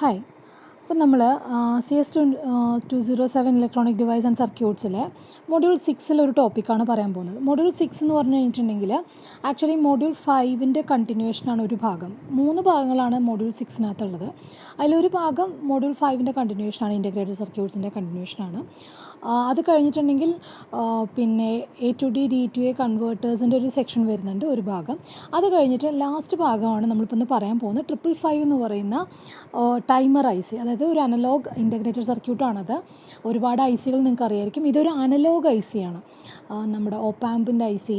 Hi. അപ്പോൾ നമ്മൾ CS 207 electronic device and സർക്യൂട്ട്സിലെ മൊഡ്യൂൾ 6 ഒരു ടോപ്പിക്കാണ് പറയാൻ പോകുന്നത്. മൊഡ്യൂൾ 6 എന്ന് പറഞ്ഞു കഴിഞ്ഞിട്ടുണ്ടെങ്കിൽ ആക്ച്വലി മൊഡ്യൂൾ 5ൻ്റെ കണ്ടിന്യൂഷനാണ് ഒരു ഭാഗം. 3 ഭാഗങ്ങളാണ് മൊഡ്യൂൾ 6-നകത്തുള്ളത്. അതിലൊരു ഭാഗം മൊഡ്യൂൾ 5ൻ്റെ കണ്ടിന്യൂഷനാണ്, ഇൻ്റഗ്രേറ്റഡ് സർക്യൂട്ട്സിൻ്റെ കണ്ടിന്യൂഷനാണ്. അത് കഴിഞ്ഞിട്ടുണ്ടെങ്കിൽ പിന്നെ A to D D to A കൺവേർട്ടേഴ്സിൻ്റെ ഒരു സെക്ഷൻ വരുന്നുണ്ട്, ഒരു ഭാഗം. അത് കഴിഞ്ഞിട്ട് ലാസ്റ്റ് ഭാഗമാണ് നമ്മളിപ്പോൾ ഒന്ന് പറയാൻ പോകുന്നത്. 555 എന്ന് പറയുന്ന ടൈമർ IC, അതായത് ഒരു അനലോഗ് ഇൻ്റഗ്രേറ്റഡ് സർക്യൂട്ടാണത്. ഒരുപാട് ICകൾ നിങ്ങൾക്ക് അറിയായിരിക്കും. ഇതൊരു അനലോഗ് IC ആണ്. നമ്മുടെ ഓപ്പാമ്പിൻ്റെ IC,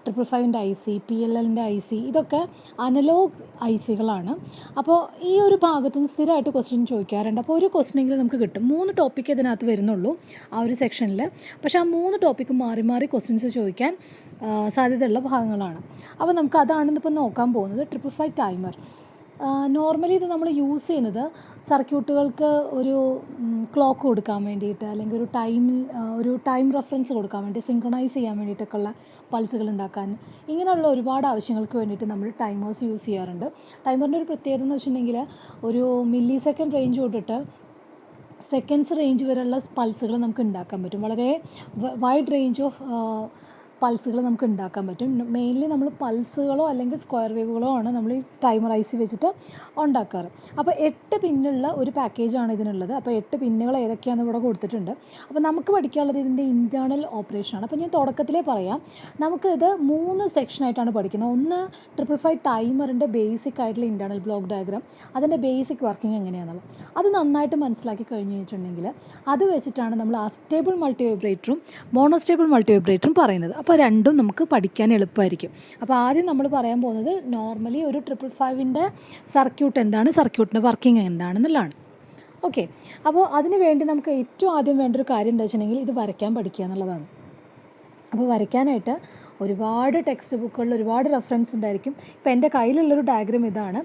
555ൻ്റെ IC, PLLൻ്റെ IC, ഇതൊക്കെ അനലോഗ് ICകളാണ്. അപ്പോൾ ഈ ഒരു ഭാഗത്ത് നിന്ന് സ്ഥിരമായിട്ട് ക്വസ്റ്റ്യൻ ചോദിക്കാറുണ്ട്. അപ്പോൾ ഒരു ക്വസ്റ്റ്യനെങ്കിലും നമുക്ക് കിട്ടും. 3 ടോപ്പിക്ക് ഇതിനകത്ത് വരുന്നുള്ളൂ ആ ഒരു സെക്ഷനിൽ. പക്ഷേ ആ 3 ടോപ്പിക്ക് മാറി മാറി ക്വസ്റ്റ്യൻസ് ചോദിക്കാൻ സാധ്യതയുള്ള ഭാഗങ്ങളാണ്. അപ്പോൾ നമുക്ക് അതാണ് ഇപ്പോൾ നോക്കാൻ പോകുന്നത്. 555 ടൈമർ. നോർമലി ഇത് നമ്മൾ യൂസ് ചെയ്യുന്നത് സർക്യൂട്ടുകൾക്ക് ഒരു ക്ലോക്ക് കൊടുക്കാൻ വേണ്ടിയിട്ട്, അല്ലെങ്കിൽ ഒരു ടൈം റെഫറൻസ് കൊടുക്കാൻ വേണ്ടി, സിങ്ക്രണൈസ് ചെയ്യാൻ വേണ്ടിയിട്ടൊക്കെ ഉള്ള പൾസുകൾ ഉണ്ടാക്കാൻ, ഇങ്ങനെയുള്ള ഒരുപാട് ആവശ്യങ്ങൾക്ക് വേണ്ടിയിട്ട് നമ്മൾ ടൈമേഴ്സ് യൂസ് ചെയ്യാറുണ്ട്. ടൈമറിൻ്റെ ഒരു പ്രത്യേകത എന്ന് വെച്ചിട്ടുണ്ടെങ്കിൽ ഒരു മില്ലി സെക്കൻഡ് റേഞ്ച് തൊട്ടിട്ട് സെക്കൻഡ്സ് റേഞ്ച് വരെയുള്ള പൾസുകൾ നമുക്ക് ഉണ്ടാക്കാൻ പറ്റും. വളരെ വൈഡ് റേഞ്ച് ഓഫ് പൾസുകൾ നമുക്ക് ഉണ്ടാക്കാൻ പറ്റും. മെയിൻലി നമ്മൾ പൾസുകളോ അല്ലെങ്കിൽ സ്ക്വയർ വേവുകളോ ആണ് നമ്മൾ ഈ ടൈമർ IC വെച്ചിട്ട് ഉണ്ടാക്കാറ്. അപ്പോൾ 8 പിന്നുള്ള ഒരു പാക്കേജാണ് ഇതിനുള്ളത്. അപ്പോൾ 8 പിന്നുകൾ ഏതൊക്കെയാണെന്ന് ഇവിടെ കൊടുത്തിട്ടുണ്ട്. അപ്പോൾ നമുക്ക് പഠിക്കാനുള്ളത് ഇതിൻ്റെ ഇൻറ്റേർണൽ ഓപ്പറേഷനാണ്. അപ്പോൾ ഞാൻ തുടക്കത്തിലേ പറയാം, നമുക്ക് ഇത് 3 സെക്ഷനായിട്ടാണ് പഠിക്കുന്നത്. ഒന്ന് 555 ടൈമറിൻ്റെ ബേസിക് ആയിട്ടുള്ള ഇൻറ്റേർണൽ ബ്ലോക്ക് ഡയഗ്രാം, അതിൻ്റെ ബേസിക് വർക്കിംഗ് എങ്ങനെയാണെന്നുള്ളത് അത് നന്നായിട്ട് മനസ്സിലാക്കി കഴിഞ്ഞ് കഴിഞ്ഞിട്ടുണ്ടെങ്കിൽ അത് വെച്ചിട്ടാണ് നമ്മൾ അസ്റ്റേബിൾ മൾട്ടിവൈബ്രേറ്ററും മോണോസ്റ്റേബിൾ മൾട്ടിവൈബ്രേറ്ററും പറയുന്നത്. അപ്പോൾ രണ്ടും നമുക്ക് പഠിക്കാൻ എളുപ്പമായിരിക്കും. അപ്പോൾ ആദ്യം നമ്മൾ പറയാൻ പോകുന്നത് നോർമലി ഒരു 555ൻ്റെ സർക്യൂട്ട് എന്താണ്, സർക്യൂട്ടിൻ്റെ വർക്കിംഗ് എന്താണെന്നുള്ളതാണ്. ഓക്കെ. അപ്പോൾ അതിന് വേണ്ടി നമുക്ക് ഏറ്റവും ആദ്യം വേണ്ട ഒരു കാര്യം എന്താ വെച്ചിട്ടുണ്ടെങ്കിൽ ഇത് വരയ്ക്കാൻ പഠിക്കുക എന്നുള്ളതാണ്. അപ്പോൾ വരയ്ക്കാനായിട്ട് ഒരുപാട് ടെക്സ്റ്റ് ബുക്കുകളിൽ ഒരുപാട് റെഫറൻസ് ഉണ്ടായിരിക്കും. ഇപ്പോൾ എൻ്റെ കയ്യിലുള്ളൊരു ഡയഗ്രാം ഇതാണ്.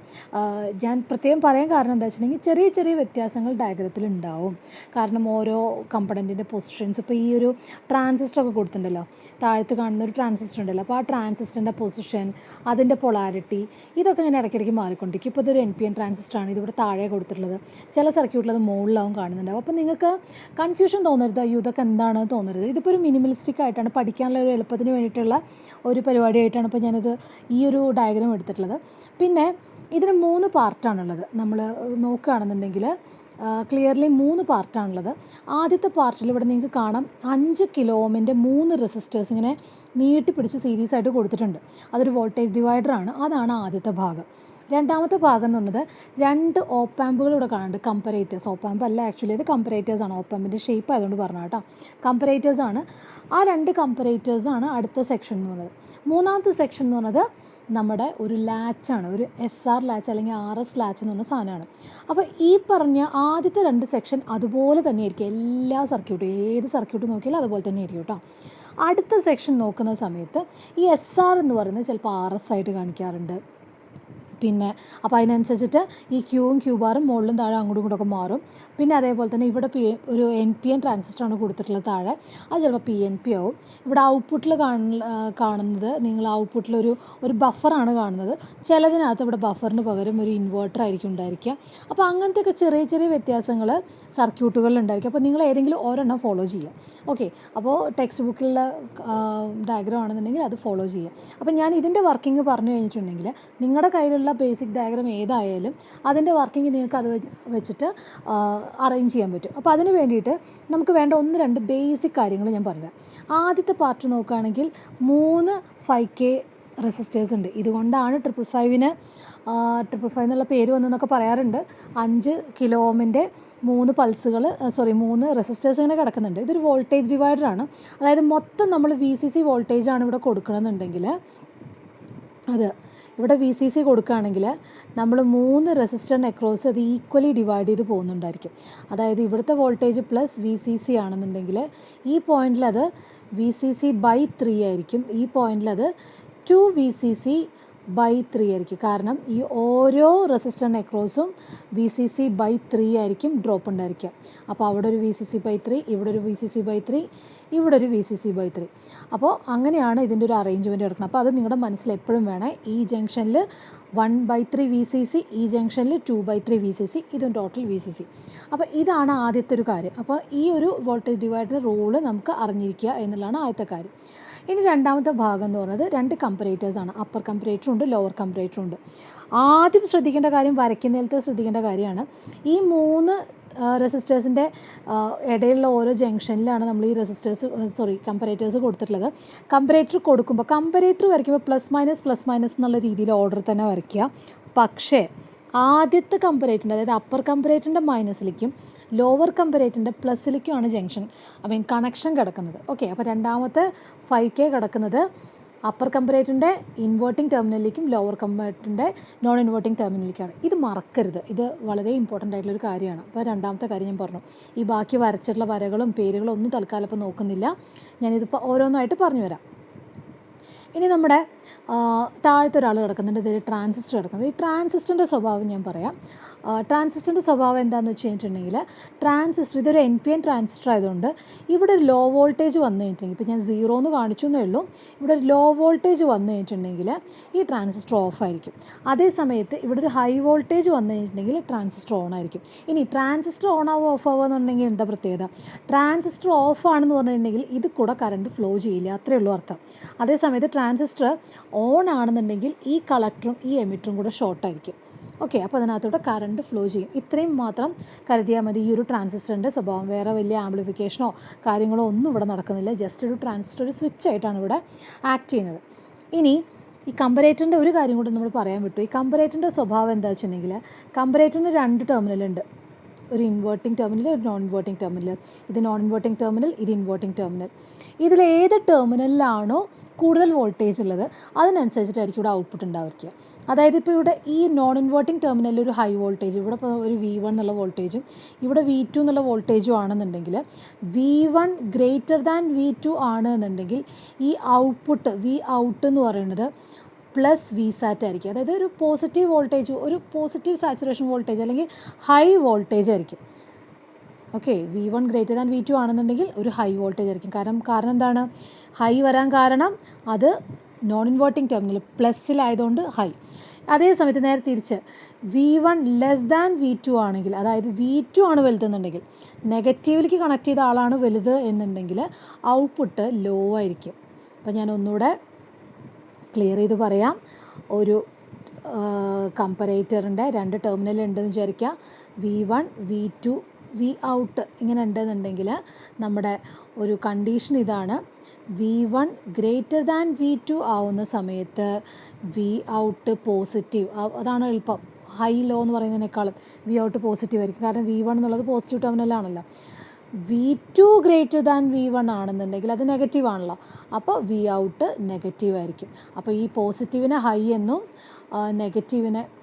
ഞാൻ പ്രത്യേകം പറയാൻ കാരണം എന്താ വെച്ചിട്ടുണ്ടെങ്കിൽ ചെറിയ ചെറിയ വ്യത്യാസങ്ങൾ ഡയഗ്രത്തിൽ ഉണ്ടാവും. കാരണം ഓരോ കമ്പണൻറ്റിൻ്റെ പൊസിഷൻസ്, ഇപ്പോൾ ഈ ഒരു ട്രാൻസിസ്റ്ററൊക്കെ കൊടുത്തിട്ടുണ്ടല്ലോ, താഴത്ത് കാണുന്ന ഒരു ട്രാൻസിസ്റ്റർ ഉണ്ടല്ലോ, അപ്പോൾ ആ ട്രാൻസിസ്റ്ററിൻ്റെ പൊസിഷൻ, അതിൻ്റെ പൊളാരിറ്റി, ഇതൊക്കെ ഇങ്ങനെ ഇടയ്ക്കിടയ്ക്ക് മാറിക്കൊണ്ടിരിക്കും. ഇപ്പോൾ ഇതൊരു NPN ട്രാൻസിസ്റ്ററാണ്, ഇതിവിടെ താഴെ കൊടുത്തിട്ടുള്ളത്. ചില സർക്യൂട്ടിൽ അത് മുകളിലാവും കാണുന്നുണ്ടാവും. അപ്പോൾ നിങ്ങൾക്ക് കൺഫ്യൂഷൻ തോന്നരുത്, അയ്യോ ഇതൊക്കെ എന്താണെന്ന് തോന്നരുത്. ഇതിപ്പോൾ ഒരു മിനിമലിസ്റ്റിക് ആയിട്ടാണ്, പഠിക്കാനുള്ള ഒരു എളുപ്പത്തിന് വേണ്ടിയിട്ടുള്ള ഒരു പരിപാടിയായിട്ടാണ് ഇപ്പോൾ ഞാനിത് ഈ ഒരു ഡയഗ്രാം എടുത്തിട്ടുള്ളത്. പിന്നെ ഇതിന് 3 പാർട്ടാണുള്ളത്. നമ്മൾ നോക്കുകയാണെന്നുണ്ടെങ്കിൽ ക്ലിയർലി 3 പാർട്ടാണുള്ളത്. ആദ്യത്തെ പാർട്ടിൽ ഇവിടെ നിങ്ങൾക്ക് കാണാം 5 കിലോ ഓമിൻ്റെ 3 റെസിസ്റ്റേഴ്സ് ഇങ്ങനെ നീട്ടിപ്പിടിച്ച് സീരീസ് ആയിട്ട് കൊടുത്തിട്ടുണ്ട്. അതൊരു വോൾട്ടേജ് ഡിവൈഡറാണ്. അതാണ് ആദ്യത്തെ ഭാഗം. രണ്ടാമത്തെ ഭാഗം എന്ന് പറഞ്ഞത് 2 ഓപ്പാമ്പുകൾ ഇവിടെ കാണുന്നുണ്ട്, കമ്പറേറ്റേഴ്സ്. ഓപ്പാമ്പ് അല്ല, ആക്ച്വലി അത് കമ്പറേറ്റേഴ്സാണ്. ഓപ്പാമ്പിൻ്റെ ഷേപ്പ് ആയതുകൊണ്ട് പറഞ്ഞാൽ കേട്ടോ, കമ്പറേറ്റേഴ്സാണ്. ആ 2 കമ്പറേറ്റേഴ്സാണ് അടുത്ത സെക്ഷൻ എന്ന് പറയുന്നത്. മൂന്നാമത്തെ സെക്ഷൻ എന്ന് പറയുന്നത് നമ്മുടെ ഒരു ലാച്ചാണ്, ഒരു SR ലാച്ച് അല്ലെങ്കിൽ RS ലാച്ച് എന്ന് പറഞ്ഞ സാധനമാണ്. അപ്പോൾ ഈ പറഞ്ഞ ആദ്യത്തെ 2 സെക്ഷൻ അതുപോലെ തന്നെ ആയിരിക്കും എല്ലാ സർക്യൂട്ടും, ഏത് സർക്യൂട്ട് നോക്കിയാലും അതുപോലെ തന്നെ ആയിരിക്കും കേട്ടോ. അടുത്ത സെക്ഷൻ നോക്കുന്ന സമയത്ത് ഈ SR എന്ന് പറയുന്നത് ചിലപ്പോൾ RS ആയിട്ട് കാണിക്കാറുണ്ട്. പിന്നെ അപ്പോൾ അതിനനുസരിച്ചിട്ട് ഈ ക്യൂവും ക്യൂ ബാറും മുകളിലും താഴെ അങ്ങോട്ടും ഇങ്ങോട്ടൊക്കെ മാറും. പിന്നെ അതേപോലെ തന്നെ ഇവിടെ ഒരു NPN ട്രാൻസിസ്റ്ററാണ് കൊടുത്തിട്ടുള്ളത് താഴെ, അത് ചിലപ്പോൾ PNP ആവും. ഇവിടെ ഔട്ട്പുട്ടിൽ കാണുന്നത് നിങ്ങൾ ഔട്ട്പുട്ടിലൊരു ബഫറാണ് കാണുന്നത്. ചിലതിനകത്ത് ഇവിടെ ബഫറിന് പകരം ഒരു ഇൻവേർട്ടർ ആയിരിക്കും ഉണ്ടായിരിക്കുക. അപ്പോൾ അങ്ങനത്തെയൊക്കെ ചെറിയ ചെറിയ വ്യത്യാസങ്ങൾ സർക്യൂട്ടുകളിൽ ഉണ്ടായിരിക്കും. അപ്പോൾ നിങ്ങൾ ഏതെങ്കിലും ഒരെണ്ണം ഫോളോ ചെയ്യുക. ഓക്കെ. അപ്പോൾ ടെക്സ്റ്റ് ബുക്കിലുള്ള ഡയഗ്രാം ആണെന്നുണ്ടെങ്കിൽ അത് ഫോളോ ചെയ്യുക. അപ്പോൾ ഞാൻ ഇതിൻ്റെ വർക്കിംഗ് പറഞ്ഞു കഴിഞ്ഞിട്ടുണ്ടെങ്കിൽ നിങ്ങളുടെ കയ്യിലുള്ള ബേസിക് ഡയഗ്രാം ഏതായാലും അതിൻ്റെ വർക്കിംഗ് നിങ്ങൾക്ക് അത് വെച്ചിട്ട് അറേഞ്ച് ചെയ്യാൻ പറ്റും. അപ്പോൾ അതിന് വേണ്ടിയിട്ട് നമുക്ക് വേണ്ട 1-2 ബേസിക് കാര്യങ്ങൾ ഞാൻ പറയാം. ആദ്യത്തെ പാർട്ട് നോക്കുകയാണെങ്കിൽ 3 5K റെസിസ്റ്റേഴ്സ് ഉണ്ട്. ഇതുകൊണ്ടാണ് 555 എന്നുള്ള പേര് വന്നെന്നൊക്കെ പറയാറുണ്ട്. 5 കിലോ ഓമിൻ്റെ 3 പൾസുകൾ, 3 റെസിസ്റ്റേഴ്സ് ഇങ്ങനെ കിടക്കുന്നുണ്ട്. ഇതൊരു വോൾട്ടേജ് ഡിവൈഡറാണ്. അതായത് മൊത്തം നമ്മൾ VCC വോൾട്ടേജാണ് ഇവിടെ കൊടുക്കണമെന്നുണ്ടെങ്കിൽ, അത് ഇവിടെ VCC കൊടുക്കുകയാണെങ്കിൽ നമ്മൾ 3 റെസിസ്റ്ററിന് അക്രോസ് അത് ഈക്വലി ഡിവൈഡ് ചെയ്ത് പോകുന്നുണ്ടായിരിക്കും. അതായത് ഇവിടുത്തെ വോൾട്ടേജ് പ്ലസ് VCC ആണെന്നുണ്ടെങ്കിൽ ഈ പോയിന്റിൽ അത് VCC/3 ആയിരിക്കും. ഈ പോയിന്റിൽ അത് 2 VCC/3 ആയിരിക്കും. കാരണം ഈ ഓരോ റെസിസ്റ്ററിന് അക്രോസും VCC/3 ആയിരിക്കും ഡ്രോപ്പ് ഉണ്ടായിരിക്കുക. അപ്പോൾ അവിടെ ഒരു VCC/3, ഇവിടെ ഒരു VCC/3, ഇവിടെ ഒരു VCC/3. അപ്പോൾ അങ്ങനെയാണ് ഇതിൻ്റെ ഒരു അറേഞ്ച്മെൻറ്റ് കിടക്കുന്നത്. അപ്പോൾ അത് നിങ്ങളുടെ മനസ്സിൽ എപ്പോഴും വേണം. ഈ ജംഗ്ഷനിൽ 1/3 VCC, ഈ ജംഗ്ഷനിൽ 2/3 VCC, ഇതും ടോട്ടൽ VCC. അപ്പോൾ ഇതാണ് ആദ്യത്തെ ഒരു കാര്യം. അപ്പോൾ ഈ ഒരു വോൾട്ടേജ് ഡിവൈഡറിൻ്റെ റൂള് നമുക്ക് അറിഞ്ഞിരിക്കുക എന്നുള്ളതാണ് ആദ്യത്തെ കാര്യം. ഇനി രണ്ടാമത്തെ ഭാഗം എന്ന് പറയുന്നത് 2 കമ്പറേറ്റേഴ്സാണ്. അപ്പർ കമ്പറേറ്ററും ഉണ്ട്, ലോവർ കമ്പറേറ്ററും ഉണ്ട്. ആദ്യം ശ്രദ്ധിക്കേണ്ട കാര്യം, വരയ്ക്കുന്നതിലത്തെ ശ്രദ്ധിക്കേണ്ട കാര്യമാണ്, ഈ 3 റെസിസ്റ്റേഴ്സിൻ്റെ ഇടയിലുള്ള ഓരോ ജംഗ്ഷനിലാണ് നമ്മൾ ഈ കമ്പറേറ്റേഴ്സ് കൊടുത്തിട്ടുള്ളത്. കമ്പറേറ്റർ കൊടുക്കുമ്പോൾ കമ്പറേറ്റർ വരയ്ക്കുമ്പോൾ പ്ലസ് മൈനസ് എന്നുള്ള രീതിയിൽ ഓർഡർ തന്നെ വരയ്ക്കുക. പക്ഷേ ആദ്യത്തെ കമ്പറേറ്ററിൻ്റെ, അതായത് അപ്പർ കമ്പറേറ്ററിൻ്റെ മൈനസിലേക്കും ലോവർ കമ്പറേറ്ററിൻ്റെ പ്ലസിലേക്കുമാണ് കണക്ഷൻ കിടക്കുന്നത്. ഓക്കെ, അപ്പോൾ രണ്ടാമത്തെ 5K കിടക്കുന്നത് അപ്പർ കമ്പറേറ്ററിൻ്റെ ഇൻവേർട്ടിംഗ് ടെർമിനലിലേക്കും ലോവർ കമ്പറേറ്ററിൻ്റെ നോൺ ഇൻവേർട്ടിംഗ് ടെർമിനലിലേക്കാണ്. ഇത് മറക്കരുത്, ഇത് വളരെ ഇമ്പോർട്ടൻ്റ് ആയിട്ടുള്ളൊരു കാര്യമാണ്. അപ്പോൾ രണ്ടാമത്തെ കാര്യം ഞാൻ പറഞ്ഞു. ഈ ബാക്കി വരച്ചിട്ടുള്ള വരകളും പേരുകളും ഒന്നും തൽക്കാലം ഇപ്പോൾ നോക്കുന്നില്ല, ഞാനിതിപ്പോൾ ഓരോന്നായിട്ട് പറഞ്ഞു വരാം. ഇനി നമ്മുടെ താഴത്തെ ഒരാൾ കിടക്കുന്നുണ്ട്, ഇതിൽ ട്രാൻസിസ്റ്റർ കിടക്കുന്നത്. ഈ ട്രാൻസിസ്റ്ററിൻ്റെ സ്വഭാവം ഞാൻ പറയാം. ട്രാൻസിസ്റ്ററിൻ്റെ സ്വഭാവം എന്താണെന്ന് വെച്ച് കഴിഞ്ഞിട്ടുണ്ടെങ്കിൽ, ട്രാൻസിസ്റ്റർ ഇതൊരു NPN ട്രാൻസിസ്റ്റർ ആയതുകൊണ്ട് ഇവിടെ ഒരു ലോ വോൾട്ടേജ് വന്നു കഴിഞ്ഞിട്ടുണ്ടെങ്കിൽ, ഇപ്പോൾ ഞാൻ 0 എന്ന് കാണിച്ചു എന്നേ ഉള്ളൂ, ഇവിടെ ഒരു ലോ വോൾട്ടേജ് വന്നു കഴിഞ്ഞിട്ടുണ്ടെങ്കിൽ ഈ ട്രാൻസിസ്റ്റർ ഓഫ് ആയിരിക്കും. അതേ സമയത്ത് ഇവിടെ ഒരു ഹൈ വോൾട്ടേജ് വന്നു കഴിഞ്ഞിട്ടുണ്ടെങ്കിൽ ട്രാൻസിസ്റ്റർ ഓൺ ആയിരിക്കും. ഇനി ട്രാൻസിസ്റ്റർ ഓൺ ആവുക ഓഫ് ആവുക എന്നുണ്ടെങ്കിൽ എന്താ പ്രത്യേകത? ട്രാൻസിസ്റ്റർ ഓഫ് ആണെന്ന് പറഞ്ഞിട്ടുണ്ടെങ്കിൽ ഇത് കൂടെ കറണ്ട് ഫ്ലോ ചെയ്യില്ല, അത്രയേ ഉള്ളൂ അർത്ഥം. അതേ സമയത്ത് ട്രാൻസിസ്റ്റർ ഓൺ ആണെന്നുണ്ടെങ്കിൽ ഈ കളക്ടറും ഈ എമിറ്ററും കൂടെ ഷോർട്ടായിരിക്കും. ഓക്കെ, അപ്പോൾ അതിനകത്തോടെ കറണ്ട് ഫ്ലോ ചെയ്യും. ഇത്രയും മാത്രം കരുതിയാൽ മതി ഈ ഒരു ട്രാൻസിസ്റ്ററിൻ്റെ സ്വഭാവം. വേറെ വലിയ ആംപ്ലിഫിക്കേഷനോ കാര്യങ്ങളോ ഒന്നും ഇവിടെ നടക്കുന്നില്ല. ജസ്റ്റ് ഒരു ട്രാൻസിസ്റ്റർ, ഒരു സ്വിച്ച് ആയിട്ടാണ് ഇവിടെ ആക്ട് ചെയ്യുന്നത്. ഇനി ഈ കമ്പറേറ്ററിൻ്റെ ഒരു കാര്യം കൂടി നമ്മൾ പറയാൻ വിട്ടു. ഈ കമ്പറേറ്ററിൻ്റെ സ്വഭാവം എന്താ വെച്ചിട്ടുണ്ടെങ്കിൽ, കമ്പറേറ്ററിന് 2 ടെർമിനലുണ്ട്. ഒരു ഇൻവേർട്ടിംഗ് ടെർമിനൽ, ഒരു നോൺ ഇൻവേർട്ടിംഗ് ടെർമിനൽ. ഇത് നോൺ ഇൻവേർട്ടിംഗ് ടെർമിനൽ, ഇത് ഇൻവേർട്ടിംഗ് ടെർമിനൽ. ഇതിലേത് ടെർമിനലിലാണോ കൂടുതൽ വോൾട്ടേജ് ഉള്ളത് അതിനനുസരിച്ചിട്ടായിരിക്കും ഇവിടെ ഔട്ട്പുട്ട് ഉണ്ടായിരിക്കുക. അതായത് ഇപ്പോൾ ഇവിടെ ഈ നോൺ ഇൻവേർട്ടിംഗ് ടെർമിനലിൽ ഒരു ഹൈ വോൾട്ടേജ്, ഇവിടെ ഇപ്പോൾ ഒരു V1 എന്നുള്ള വോൾട്ടേജും ഇവിടെ V2 എന്നുള്ള വോൾട്ടേജും ആണെന്നുണ്ടെങ്കിൽ, V1 ഗ്രേറ്റർ ദാൻ V2 ആണ് എന്നുണ്ടെങ്കിൽ ഈ ഔട്ട്പുട്ട് V ഔട്ട് എന്ന് പറയുന്നത് പ്ലസ് VSAT ആയിരിക്കും. അതായത് ഒരു പോസിറ്റീവ് വോൾട്ടേജ്, ഒരു പോസിറ്റീവ് സാച്ചുറേഷൻ വോൾട്ടേജ് അല്ലെങ്കിൽ ഹൈ വോൾട്ടേജ് ആയിരിക്കും. Okay, V1 greater than V2 ആണെന്നുണ്ടെങ്കിൽ ഒരു ഹൈ വോൾട്ടേജ് ആയിരിക്കും. കാരണം എന്താണ് ഹൈ വരാൻ കാരണം? അത് നോൺ ഇൻവേർട്ടിംഗ് ടെർമിനൽ പ്ലസ്സിലായതുകൊണ്ട് ഹൈ. അതേ സമയത്ത് നേരെ തിരിച്ച് V1 ലെസ് ദാൻ V2 ആണെങ്കിൽ, അതായത് V2 ആണ് വലുതെന്നുണ്ടെങ്കിൽ, നെഗറ്റീവിലേക്ക് കണക്ട് ചെയ്ത ആളാണ് വലുത് എന്നുണ്ടെങ്കിൽ ഔട്ട്പുട്ട് ലോ ആയിരിക്കും. അപ്പോൾ ഞാൻ ഒന്നുകൂടെ ക്ലിയർ ചെയ്ത് പറയാം. ഒരു കമ്പറേറ്ററിൻ്റെ 2 ടെർമിനൽ ഉണ്ടെന്ന് വിചാരിക്കുക. V1, V2, V ഔട്ട് ഇങ്ങനെ ഉണ്ടെന്നുണ്ടെങ്കിൽ നമ്മുടെ ഒരു കണ്ടീഷൻ ഇതാണ്: V1 ഗ്രേറ്റർ ദാൻ V2 ആവുന്ന സമയത്ത് V ഔട്ട് പോസിറ്റീവ്. അതാണ് എളുപ്പം. ഹൈ ലോ എന്ന് പറയുന്നതിനേക്കാളും V ഔട്ട് പോസിറ്റീവ് ആയിരിക്കും. കാരണം V1 എന്നുള്ളത് positive ടെർമിനലാണല്ലോ. V2 greater than V1 ആണെന്നുണ്ടെങ്കിൽ അത് നെഗറ്റീവ് ആണല്ലോ. അപ്പോൾ V ഔട്ട് നെഗറ്റീവ് ആയിരിക്കും. അപ്പോൾ ഈ പോസിറ്റീവിനെ ഹൈ എന്നും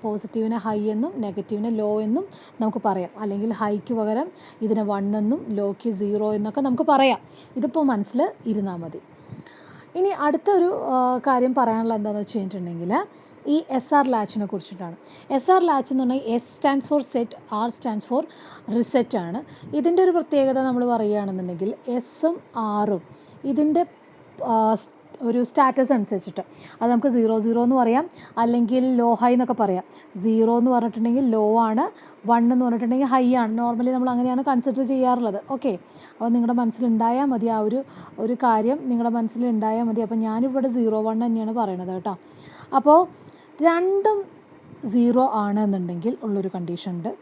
പോസിറ്റീവിനെ ഹൈ എന്നും നെഗറ്റീവിനെ ലോ എന്നും നമുക്ക് പറയാം. അല്ലെങ്കിൽ ഹൈക്ക് പകരം ഇതിനെ 1 എന്നും ലോക്ക് 0 എന്നൊക്കെ നമുക്ക് പറയാം. ഇതിപ്പോൾ മനസ്സിൽ ഇരുന്നാൽ മതി. ഇനി അടുത്തൊരു കാര്യം പറയാനുള്ളത് എന്താണെന്ന് വെച്ച് കഴിഞ്ഞിട്ടുണ്ടെങ്കിൽ, ഈ SR ലാച്ചിനെ കുറിച്ചിട്ടാണ്. SR ലാച്ച് എന്ന് പറഞ്ഞാൽ S stands for set, R stands for reset ആണ്. ഇതിൻ്റെ ഒരു പ്രത്യേകത നമ്മൾ പറയുകയാണെന്നുണ്ടെങ്കിൽ, എസും ആറും ഇതിൻ്റെ ഒരു സ്റ്റാറ്റസ് അനുസരിച്ചിട്ട് അത് നമുക്ക് 0 എന്ന് പറയാം, അല്ലെങ്കിൽ ലോ ഹൈ എന്നൊക്കെ പറയാം. 0 എന്ന് പറഞ്ഞിട്ടുണ്ടെങ്കിൽ ലോ ആണ്, 1 എന്ന് പറഞ്ഞിട്ടുണ്ടെങ്കിൽ ഹൈ ആണ്. നോർമലി നമ്മൾ അങ്ങനെയാണ് കൺസിഡർ ചെയ്യാറുള്ളത്. ഓക്കെ, അപ്പോൾ നിങ്ങളുടെ മനസ്സിലുണ്ടായാൽ മതി, ആ ഒരു കാര്യം നിങ്ങളുടെ മനസ്സിലുണ്ടായാൽ മതി. അപ്പോൾ ഞാനിവിടെ 0, 1 തന്നെയാണ് പറയണത് കേട്ടോ. അപ്പോൾ രണ്ടും 0 ആണ് എന്നുണ്ടെങ്കിൽ ഉള്ളൊരു കണ്ടീഷൻ ഉണ്ട്,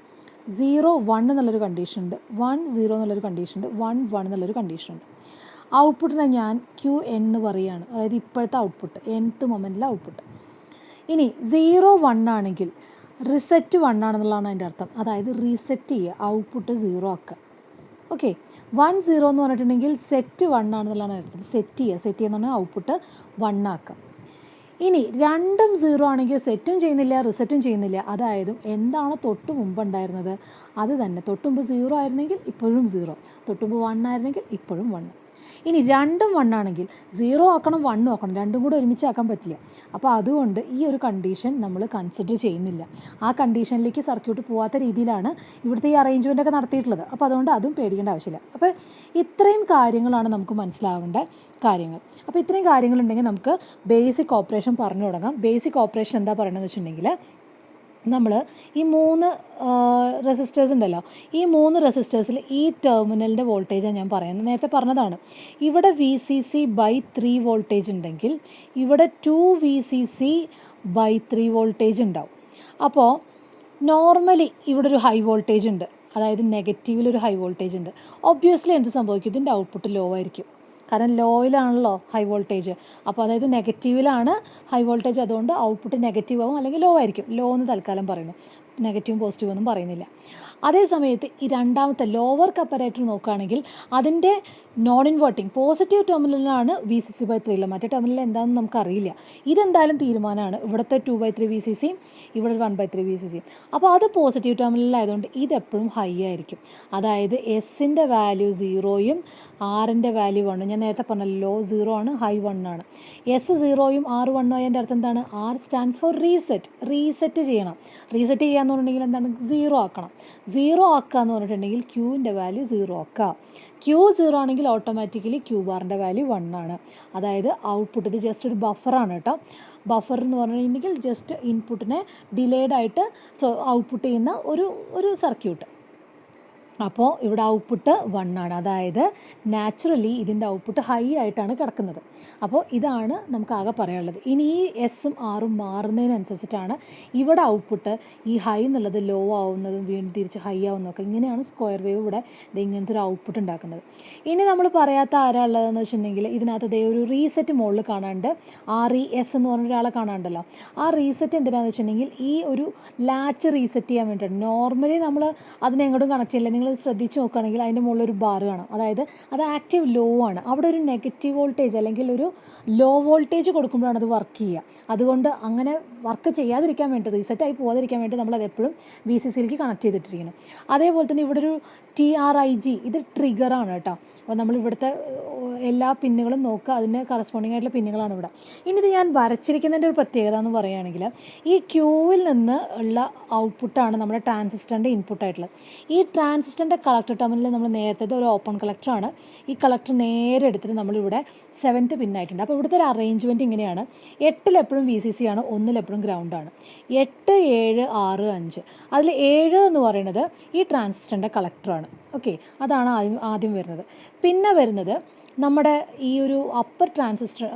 0, 1 എന്നുള്ളൊരു കണ്ടീഷൻ ഉണ്ട്, 1, 0 എന്നുള്ളൊരു കണ്ടീഷൻ ഉണ്ട്, 1, 1 എന്നുള്ളൊരു കണ്ടീഷൻ ഉണ്ട്. ഔട്ട്പുട്ടിനെ ഞാൻ QN എന്ന് പറയുകയാണ്, അതായത് ഇപ്പോഴത്തെ ഔട്ട്പുട്ട്, nth മൊമെൻറ്റിലെ ഔട്ട്പുട്ട്. ഇനി 0, 1 ആണെങ്കിൽ റിസെറ്റ് 1 ആണെന്നുള്ളതാണ് അതിൻ്റെ അർത്ഥം. അതായത് റീസെറ്റ് ചെയ്യുക, ഔട്ട്പുട്ട് 0 ആക്കുക. ഓക്കെ, 1, 0 എന്ന് പറഞ്ഞിട്ടുണ്ടെങ്കിൽ സെറ്റ് 1 ആണെന്നുള്ളതാണ് അർത്ഥം. സെറ്റ് ചെയ്യുക എന്ന് പറഞ്ഞാൽ ഔട്ട്പുട്ട് 1 ആക്കുക. ഇനി രണ്ടും 0 ആണെങ്കിൽ സെറ്റും ചെയ്യുന്നില്ല റിസെറ്റും ചെയ്യുന്നില്ല. അതായത് എന്താണ് തൊട്ട് മുമ്പ് ഉണ്ടായിരുന്നത് അത് തന്നെ. തൊട്ട് മുമ്പ് 0 ആയിരുന്നെങ്കിൽ ഇപ്പോഴും 0, തൊട്ട് മുമ്പ് 1 ആയിരുന്നെങ്കിൽ ഇപ്പോഴും 1. ഇനി രണ്ടും 1 ആണെങ്കിൽ 0 ആക്കണം 1 ആക്കണം, രണ്ടും കൂടെ ഒരുമിച്ചാക്കാൻ പറ്റില്ല. അപ്പോൾ അതുകൊണ്ട് ഈ ഒരു കണ്ടീഷൻ നമ്മൾ കൺസിഡർ ചെയ്യുന്നില്ല. ആ കണ്ടീഷനിലേക്ക് സർക്യൂട്ട് പോകാത്ത രീതിയിലാണ് ഇവിടുത്തെ ഈ അറേഞ്ച്മെൻ്റ് ഒക്കെ നടത്തിയിട്ടുള്ളത്. അപ്പോൾ അതുകൊണ്ട് അതും പേടിക്കേണ്ട ആവശ്യമില്ല. അപ്പോൾ ഇത്രയും കാര്യങ്ങളാണ് നമുക്ക് മനസ്സിലാവേണ്ട കാര്യങ്ങൾ. അപ്പോൾ ഇത്രയും കാര്യങ്ങളുണ്ടെങ്കിൽ നമുക്ക് ബേസിക് ഓപ്പറേഷൻ പറഞ്ഞു തുടങ്ങാം. ബേസിക് ഓപ്പറേഷൻ എന്താ പറയണമെന്ന് വെച്ചിട്ടുണ്ടെങ്കിൽ, നമ്മൾ ഈ 3 റെസിസ്റ്റേഴ്സ് ഉണ്ടല്ലോ, ഈ 3 റെസിസ്റ്റേഴ്സിൽ ഈ ടെർമിനലിൻ്റെ വോൾട്ടേജാണ് ഞാൻ പറയുന്നത്. നേരത്തെ പറഞ്ഞതാണ്, ഇവിടെ VCC/3 വോൾട്ടേജ് ഉണ്ടെങ്കിൽ ഇവിടെ 2VCC/3 വോൾട്ടേജ് ഉണ്ടാവും. അപ്പോൾ നോർമലി ഇവിടെ ഒരു ഹൈ വോൾട്ടേജ് ഉണ്ട്, അതായത് നെഗറ്റീവിലൊരു ഹൈ വോൾട്ടേജ് ഉണ്ട്. ഒബ്വിയസ്ലി എന്ത് സംഭവിക്കും, ഇതിൻ്റെ ഔട്ട്പുട്ട് ലോ ആയിരിക്കും. കാരണം ലോയിലാണല്ലോ ഹൈ വോൾട്ടേജ്. അപ്പോൾ അതായത് നെഗറ്റീവിലാണ് ഹൈ വോൾട്ടേജ്, അതുകൊണ്ട് ഔട്ട്പുട്ട് നെഗറ്റീവ് ആവും അല്ലെങ്കിൽ ലോ ആയിരിക്കും. ലോ എന്ന് തൽക്കാലം പറയുന്നു, നെഗറ്റീവും പോസിറ്റീവും ഒന്നും പറയുന്നില്ല. അതേ സമയത്ത് ഈ രണ്ടാമത്തെ ലോവർ കപ്പാരേറ്റർ നോക്കുകയാണെങ്കിൽ അതിൻ്റെ നോൺ ഇൻവേർട്ടിങ് പോസിറ്റീവ് ടെർമിനലിലാണ് VCC/3 ഉള്ളത്. മറ്റേ ടെർമിനൽ എന്താണെന്ന് നമുക്കറിയില്ല. ഇതെന്തായാലും തീരുമാനമാണ്, ഇവിടുത്തെ 2/3 VCC, ഇവിടെ 1/3 VCC. അപ്പോൾ അത് പോസിറ്റീവ് ടെർമിനലായതുകൊണ്ട് ഇതെപ്പോഴും ഹൈ ആയിരിക്കും. അതായത് എസിൻ്റെ വാല്യൂ 0യും ആറിൻ്റെ വാല്യൂ 1. ഞാൻ നേരത്തെ പറഞ്ഞല്ലോ, ലോ 0 ആണ്, ഹൈ 1 ആണ്. S 0യും R 1 ആയതിൻ്റെ അർത്ഥം എന്താണ്, R സ്റ്റാൻഡ്സ് ഫോർ റീസെറ്റ് ചെയ്യണം. റീസെറ്റ് ചെയ്യാന്ന് പറഞ്ഞിട്ടുണ്ടെങ്കിൽ എന്താണ്, 0 ആക്കണം. 0 ആക്കുക എന്ന് പറഞ്ഞിട്ടുണ്ടെങ്കിൽ ക്യൂവിൻ്റെ വാല്യൂ 0 ആക്കുക. Q 0 ആണെങ്കിൽ ഓട്ടോമാറ്റിക്കലി Q ബാറിൻ്റെ വാല്യൂ 1 ആണ്. അതായത് ഔട്ട്പുട്ട്, ഇത് ജസ്റ്റ് ഒരു ബഫറാണ് കേട്ടോ. ബഫർ എന്ന് പറഞ്ഞിട്ടുണ്ടെങ്കിൽ ജസ്റ്റ് ഇൻപുട്ടിനെ ഡിലേഡ് ആയിട്ട് ഔട്ട്പുട്ട് ചെയ്യുന്ന ഒരു സർക്യൂട്ട്. അപ്പോൾ ഇവിടെ ഔട്ട്പുട്ട് 1 ആണ്. അതായത് നാച്ചുറലി ഇതിൻ്റെ ഔട്ട്പുട്ട് ഹൈ ആയിട്ടാണ് കിടക്കുന്നത്. അപ്പോൾ ഇതാണ് നമുക്ക് ആകെ പറയാനുള്ളത്. ഇനി ഈ എസും ആറും മാറുന്നതിനനുസരിച്ചിട്ടാണ് ഇവിടെ ഔട്ട്പുട്ട് ഈ ഹൈ എന്നുള്ളത് ലോ ആവുന്നതും വീണ്ടും തിരിച്ച് ഹൈ ആവുന്നതൊക്കെ. ഇങ്ങനെയാണ് സ്ക്വയർ വേവ് ഇവിടെ ഇങ്ങനത്തെ ഒരു ഔട്ട്പുട്ട് ഉണ്ടാക്കുന്നത്. ഇനി നമ്മൾ പറയാത്ത ആരാ ഉള്ളതെന്ന് വെച്ചിട്ടുണ്ടെങ്കിൽ, ഇതിനകത്ത് ദേ ഒരു റീസെറ്റ് മുകളിൽ കാണാണ്ട്, RES എന്ന് പറഞ്ഞ ഒരാളെ കാണാണ്ടല്ലോ. ആ റീസെറ്റ് എന്തിനാണെന്ന് വെച്ചിട്ടുണ്ടെങ്കിൽ ഈ ഒരു ലാച്ച് റീസെറ്റ് ചെയ്യാൻ വേണ്ടിയിട്ടാണ്. നോർമലി നമ്മൾ അതിനെ എങ്ങോട്ടും കണക്ട് ചെയ്യില്ല. നിങ്ങൾ ശ്രദ്ധിച്ച് നോക്കുകയാണെങ്കിൽ അതിൻ്റെ മുകളിൽ ഒരു ബാർ കാണാം, അതായത് അത് ആക്റ്റീവ് ലോ ആണ്. അവിടെ ഒരു നെഗറ്റീവ് വോൾട്ടേജ് അല്ലെങ്കിൽ ഒരു ലോ വോൾട്ടേജ് കൊടുക്കുമ്പോഴാണ് അത് വർക്ക് ചെയ്യുക. അതുകൊണ്ട് അങ്ങനെ വർക്ക് ചെയ്യാതിരിക്കാൻ വേണ്ടി, റീസെറ്റായി പോകാതിരിക്കാൻ വേണ്ടി നമ്മളത് എപ്പോഴും VCCയിലേക്ക് കണക്ട് ചെയ്തിട്ടിരിക്കണം. അതേപോലെ തന്നെ ഇവിടെ ഒരു TRIG, ഇത് ട്രിഗറാണ് കേട്ടോ. അപ്പോൾ നമ്മൾ ഇവിടുത്തെ എല്ലാ പിന്നുകളും നോക്കുക, അതിന് കറസ്പോണ്ടിങ് ആയിട്ടുള്ള പിന്നുകളാണ് ഇവിടെ. ഇനി ഇത് ഞാൻ വരച്ചിരിക്കുന്നതിൻ്റെ ഒരു പ്രത്യേകത എന്ന് പറയുകയാണെങ്കിൽ, ഈ ക്യൂവിൽ നിന്ന് ഉള്ള ഔട്ട്പുട്ടാണ് നമ്മുടെ ട്രാൻസിസ്റ്ററിൻ്റെ ഇൻപുട്ടായിട്ടുള്ളത്. ഈ ട്രാൻസിസ്റ്ററിൻ്റെ കളക്ടർ ടെർമിനൽ നമ്മൾ നേരത്തെ ഒരു ഓപ്പൺ കളക്ടറാണ്. ഈ കളക്ടർ നേരെ എടുത്തിട്ട് നമ്മളിവിടെ 7th പിന്നായിട്ടുണ്ട്. അപ്പോൾ ഇവിടുത്തെ ഒരു അറേഞ്ച്മെൻറ്റ് ഇങ്ങനെയാണ്. 8 എപ്പോഴും VCC ആണ്, 1 എപ്പോഴും ഗ്രൗണ്ടാണ്. 8, 7, 6, 5. അതിൽ 7 എന്ന് പറയുന്നത് ഈ ട്രാൻസിസ്റ്ററിൻ്റെ കളക്ടറാണ്. ഓക്കെ, അതാണ് ആദ്യം വരുന്നത്. പിന്നെ വരുന്നത് നമ്മുടെ ഈ ഒരു അപ്പർ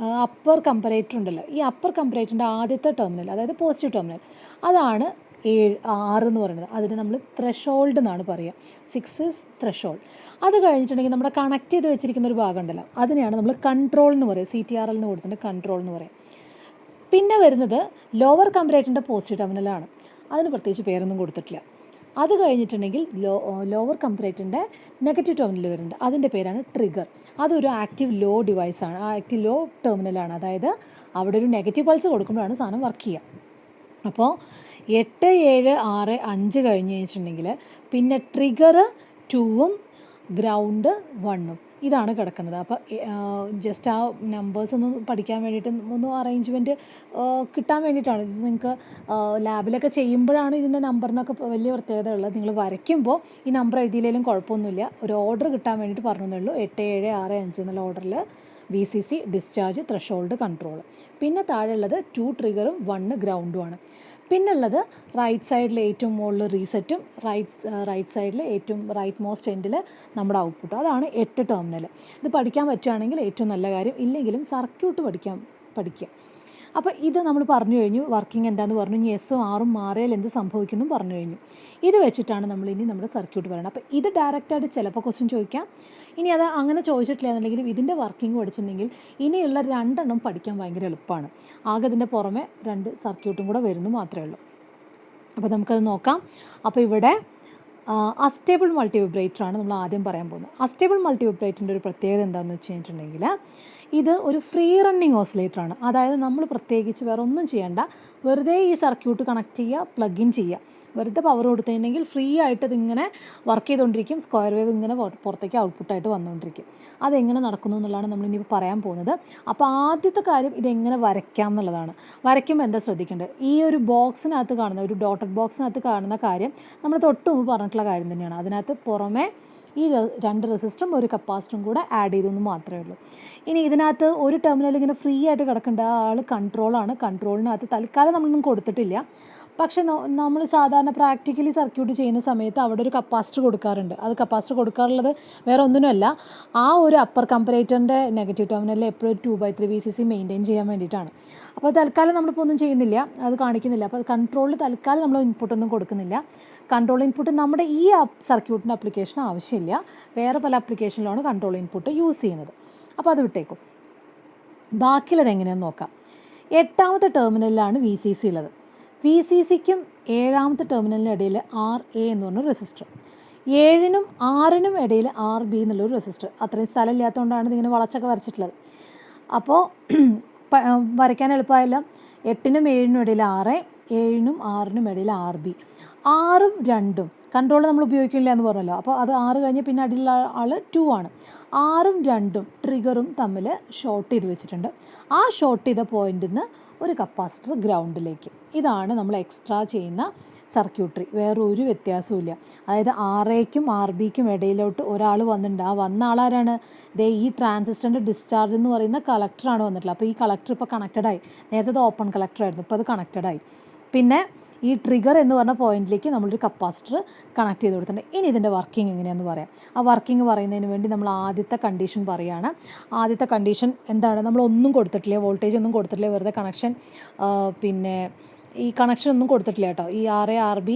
കമ്പറേറ്റർ ഉണ്ടല്ലോ, ഈ അപ്പർ കമ്പറേറ്ററിൻ്റെ ആദ്യത്തെ ടെർമിനൽ, അതായത് പോസിറ്റീവ് ടെർമിനൽ, അതാണ് 6 എന്ന് പറയുന്നത്. അതിന് നമ്മൾ ത്രെഷോൾഡ് എന്നാണ് പറയുക. 6 is ത്രെഷോൾഡ്. അത് കഴിഞ്ഞിട്ടുണ്ടെങ്കിൽ നമ്മുടെ കണക്ട് ചെയ്ത് വെച്ചിരിക്കുന്ന ഒരു ഭാഗം ഉണ്ടല്ലോ, അതിനെയാണ് നമ്മൾ കൺട്രോൾ എന്ന് പറയുക. CTRL എന്ന് കൊടുത്തിട്ട് കൺട്രോൾ എന്ന് പറയും. പിന്നെ വരുന്നത് ലോവർ കമ്പറേറ്ററിൻ്റെ പോസിറ്റീവ് ടെർമിനലാണ്. അതിന് പ്രത്യേകിച്ച് പേരൊന്നും കൊടുത്തിട്ടില്ല. അത് കഴിഞ്ഞിട്ടുണ്ടെങ്കിൽ ലോവർ കമ്പറേറ്ററിൻ്റെ നെഗറ്റീവ് ടെർമിനൽ വരുന്നുണ്ട്, അതിൻ്റെ പേരാണ് ട്രിഗർ. അതൊരു ആക്റ്റീവ് ലോ ഡിവൈസാണ്, ആക്റ്റീവ് ലോ ടെർമിനലാണ്. അതായത് അവിടെ ഒരു നെഗറ്റീവ് പൾസ് കൊടുക്കുമ്പോഴാണ് സാധനം വർക്ക് ചെയ്യുക. അപ്പോൾ 8, 7, 6, 5 കഴിഞ്ഞ് കഴിഞ്ഞിട്ടുണ്ടെങ്കിൽ പിന്നെ ട്രിഗർ 2ഉം ഗ്രൗണ്ട് 1ഉം ഇതാണ് കിടക്കുന്നത്. അപ്പോൾ ജസ്റ്റ് ആ നമ്പേഴ്സ് ഒന്ന് പഠിക്കാൻ വേണ്ടിയിട്ട്, ഒന്ന് അറേഞ്ച്മെൻറ്റ് കിട്ടാൻ വേണ്ടിയിട്ടാണ്. ഇത് നിങ്ങൾക്ക് ലാബിലൊക്കെ ചെയ്യുമ്പോഴാണ് ഇതിൻ്റെ നമ്പറിനൊക്കെ വലിയ പ്രത്യേകത ഉള്ളത്. നിങ്ങൾ വരയ്ക്കുമ്പോൾ ഈ നമ്പർ എഴുതിയില്ലെങ്കിലും കുഴപ്പമൊന്നുമില്ല, ഒരു ഓർഡർ കിട്ടാൻ വേണ്ടിയിട്ട് പറഞ്ഞതേ ഉള്ളൂ. 8, 7, 6, 5 എന്നുള്ള ഓർഡറിൽ VCC, ഡിസ്ചാർജ്, ത്രെഷോൾഡ്, കൺട്രോൾ. പിന്നെ താഴെയുള്ളത് 2 ട്രിഗറും 1 ഗ്രൗണ്ടുമാണ്. പിന്നുള്ളത് റൈറ്റ് സൈഡിൽ ഏറ്റവും മുകളിൽ റീസെറ്റും റൈറ്റ് സൈഡിൽ ഏറ്റവും റൈറ്റ് മോസ്റ്റ് എൻഡിൽ നമ്മുടെ ഔട്ട്പുട്ട്. അതാണ് 8 ടെർമിനൽ. ഇത് പഠിക്കാൻ പറ്റുകയാണെങ്കിൽ ഏറ്റവും നല്ല കാര്യം, ഇല്ലെങ്കിലും സർക്യൂട്ട് പഠിക്കുക. അപ്പോൾ ഇത് നമ്മൾ പറഞ്ഞു കഴിഞ്ഞു, വർക്കിംഗ് എന്താണെന്ന് പറഞ്ഞു. ഇനി എസും ആറും മാറിയാൽ എന്ത് സംഭവിക്കുന്നു പറഞ്ഞു കഴിഞ്ഞു. ഇത് വെച്ചിട്ടാണ് നമ്മൾ ഇനി നമ്മുടെ സർക്യൂട്ട് പറയുന്നത്. അപ്പോൾ ഇത് ഡയറക്റ്റായിട്ട് ചിലപ്പോൾ ക്വസ്റ്റ്യൻ ചോദിക്കാം. ഇനി അത് അങ്ങനെ ചോദിച്ചിട്ടില്ല എന്നുണ്ടെങ്കിലും ഇതിൻ്റെ വർക്കിംഗ് പഠിച്ചിട്ടുണ്ടെങ്കിൽ ഇനിയുള്ള 2 പഠിക്കാൻ ഭയങ്കര എളുപ്പമാണ്. ആകെ ഇതിൻ്റെ പുറമെ 2 സർക്യൂട്ടും കൂടെ വരുന്നു മാത്രമേ ഉള്ളൂ. അപ്പോൾ നമുക്കത് നോക്കാം. അപ്പോൾ ഇവിടെ അസ്റ്റേബിൾ മൾട്ടിവിബ്രേറ്ററാണ് നമ്മൾ ആദ്യം പറയാൻ പോകുന്നത്. അസ്റ്റേബിൾ മൾട്ടിവിബ്രേറ്ററിൻ്റെ ഒരു പ്രത്യേകത എന്താണെന്ന് വെച്ച് കഴിഞ്ഞിട്ടുണ്ടെങ്കിൽ, ഇത് ഒരു ഫ്രീ റണ്ണിങ് ഓസിലേറ്ററാണ്. അതായത് നമ്മൾ പ്രത്യേകിച്ച് വേറെ ഒന്നും ചെയ്യേണ്ട, വെറുതെ ഈ സർക്യൂട്ട് കണക്ട് ചെയ്യുക, പ്ലഗ് ഇൻ ചെയ്യുക. വെറുതെ പവർ കൊടുത്തിട്ടുണ്ടെങ്കിൽ ഫ്രീ ആയിട്ട് ഇതിങ്ങനെ വർക്ക് ചെയ്തുകൊണ്ടിരിക്കും. സ്ക്വയർ വേവ് ഇങ്ങനെ പുറത്തേക്ക് ഔട്ട്പുട്ടായിട്ട് വന്നുകൊണ്ടിരിക്കും. അതെങ്ങനെ നടക്കുന്നു എന്നുള്ളതാണ് നമ്മളിനിപ്പോൾ പറയാൻ പോകുന്നത്. അപ്പോൾ ആദ്യത്തെ കാര്യം ഇതെങ്ങനെ വരയ്ക്കാം എന്നുള്ളതാണ്. വരയ്ക്കുമ്പോൾ എന്താ ശ്രദ്ധിക്കേണ്ടത്, ഈ ഒരു ബോക്സിനകത്ത് കാണുന്ന ഒരു ഡോട്ടഡ് ബോക്സിനകത്ത് കാണുന്ന കാര്യം നമ്മൾ തൊട്ട് മുമ്പ് പറഞ്ഞിട്ടുള്ള കാര്യം തന്നെയാണ്. അതിനകത്ത് പുറമെ ഈ 2 റെസിസ്റ്ററും ഒരു കപ്പാസിറ്ററും കൂടെ ആഡ് ചെയ്തെന്ന് മാത്രമേ ഉള്ളൂ. ഇനി ഇതിനകത്ത് ഒരു ടെർമിനൽ ഇങ്ങനെ ഫ്രീ ആയിട്ട് കിടക്കേണ്ട ആൾ കൺട്രോളാണ്. കൺട്രോളിനകത്ത് തൽക്കാലം നമ്മളൊന്നും കൊടുത്തിട്ടില്ല. പക്ഷേ നമ്മൾ സാധാരണ പ്രാക്ടിക്കലി സർക്യൂട്ട് ചെയ്യുന്ന സമയത്ത് അവിടെ ഒരു കപ്പാസിറ്റർ കൊടുക്കാറുണ്ട്. അത് കപ്പാസിറ്റർ കൊടുക്കാറുള്ളത് വേറെ ഒന്നിനുമല്ല, ആ ഒരു അപ്പർ കമ്പറേറ്ററിൻ്റെ നെഗറ്റീവ് ടെർമിനലിൽ എപ്പോഴും 2/3 VCC മെയിൻറ്റെയിൻ ചെയ്യാൻ വേണ്ടിയിട്ടാണ്. അപ്പോൾ തൽക്കാലം നമ്മളിപ്പോൾ ഒന്നും ചെയ്യുന്നില്ല, അത് കാണിക്കുന്നില്ല. അപ്പോൾ കൺട്രോളിൽ തൽക്കാലം നമ്മൾ ഇൻപുട്ടൊന്നും കൊടുക്കുന്നില്ല. കൺട്രോൾ ഇൻപുട്ട് നമ്മുടെ ഈ സർക്യൂട്ടിൻ്റെ ആപ്ലിക്കേഷൻ ആവശ്യമില്ല. വേറെ പല ആപ്ലിക്കേഷനിലാണ് കൺട്രോൾ ഇൻപുട്ട് യൂസ് ചെയ്യുന്നത്. അപ്പോൾ അത് വിട്ടേക്കും. ബാക്കിയുള്ളത് എങ്ങനെയാണെന്ന് നോക്കാം. 8ാമത്തെ ടെർമിനലിലാണ് VCC ഉള്ളത്. VCCക്കും 7ാമത്തെ ടെർമിനലിനും ഇടയിൽ RA എന്ന് പറഞ്ഞ റെസിസ്റ്റർ, 7നും 6നും ഇടയിൽ RB എന്നുള്ളൊരു റെസിസ്റ്റർ. അത്രയും സ്ഥലം ഇല്ലാത്തതുകൊണ്ടാണ് ഇതിങ്ങനെ വളച്ചൊക്കെ വരച്ചിട്ടുള്ളത്. അപ്പോൾ വരയ്ക്കാൻ എളുപ്പമായില്ല. 8നും 7നും ഇടയിൽ 6, 7നും 6നും ഇടയിൽ RB. 6ഉം 2ഉം കൺട്രോൾ നമ്മൾ ഉപയോഗിക്കില്ല എന്ന് പറഞ്ഞല്ലോ. അപ്പോൾ അത് 6 കഴിഞ്ഞ് പിന്നെ അടിയിലുള്ള ആൾ 2 ആണ്. 6ഉം 2ഉം ട്രിഗറും തമ്മിൽ ഷോർട്ട് ചെയ്ത് വെച്ചിട്ടുണ്ട്. ആ ഷോർട്ട് ചെയ്ത പോയിന്റിൽ നിന്ന് ഒരു കപ്പാസിറ്റർ ഗ്രൗണ്ടിലേക്ക്. ഇതാണ് നമ്മൾ എക്സ്ട്രാ ചെയ്യുന്ന സർക്യൂട്ടറി. വേറൊരു വ്യത്യാസവും. അതായത് RAക്കും RBക്കും ഇടയിലോട്ട് ഒരാൾ വന്നിട്ടുണ്ട്. ആ വന്ന ആളാരാണ്? ഈ ട്രാൻസിസ്റ്ററിൻ്റെ ഡിസ്ചാർജ് എന്ന് പറയുന്ന കളക്ടറാണ് വന്നിട്ടുള്ളത്. അപ്പോൾ ഈ കളക്ടർ ഇപ്പോൾ കണക്റ്റഡായി. നേരത്തെ ഇത് ഓപ്പൺ കളക്ടറായിരുന്നു, ഇപ്പോൾ അത് കണക്റ്റഡായി. പിന്നെ ഈ ട്രിഗർ എന്ന് പറഞ്ഞ പോയിന്റിലേക്ക് നമ്മളൊരു കപ്പാസിറ്റർ കണക്ട് ചെയ്ത് കൊടുത്തിട്ടുണ്ട്. ഇനി ഇതിൻ്റെ വർക്കിംഗ് എങ്ങനെയാണെന്ന് പറയാം. ആ വർക്കിംഗ് പറയുന്നതിന് വേണ്ടി നമ്മൾ ആദ്യത്തെ കണ്ടീഷൻ പറയുകയാണ്. ആദ്യത്തെ കണ്ടീഷൻ എന്താണ്? നമ്മളൊന്നും കൊടുത്തിട്ടില്ല, വോൾട്ടേജ് ഒന്നും കൊടുത്തിട്ടില്ല, വെറുതെ കണക്ഷൻ, പിന്നെ ഈ കണക്ഷൻ ഒന്നും കൊടുത്തിട്ടില്ല കേട്ടോ. ഈ RA RB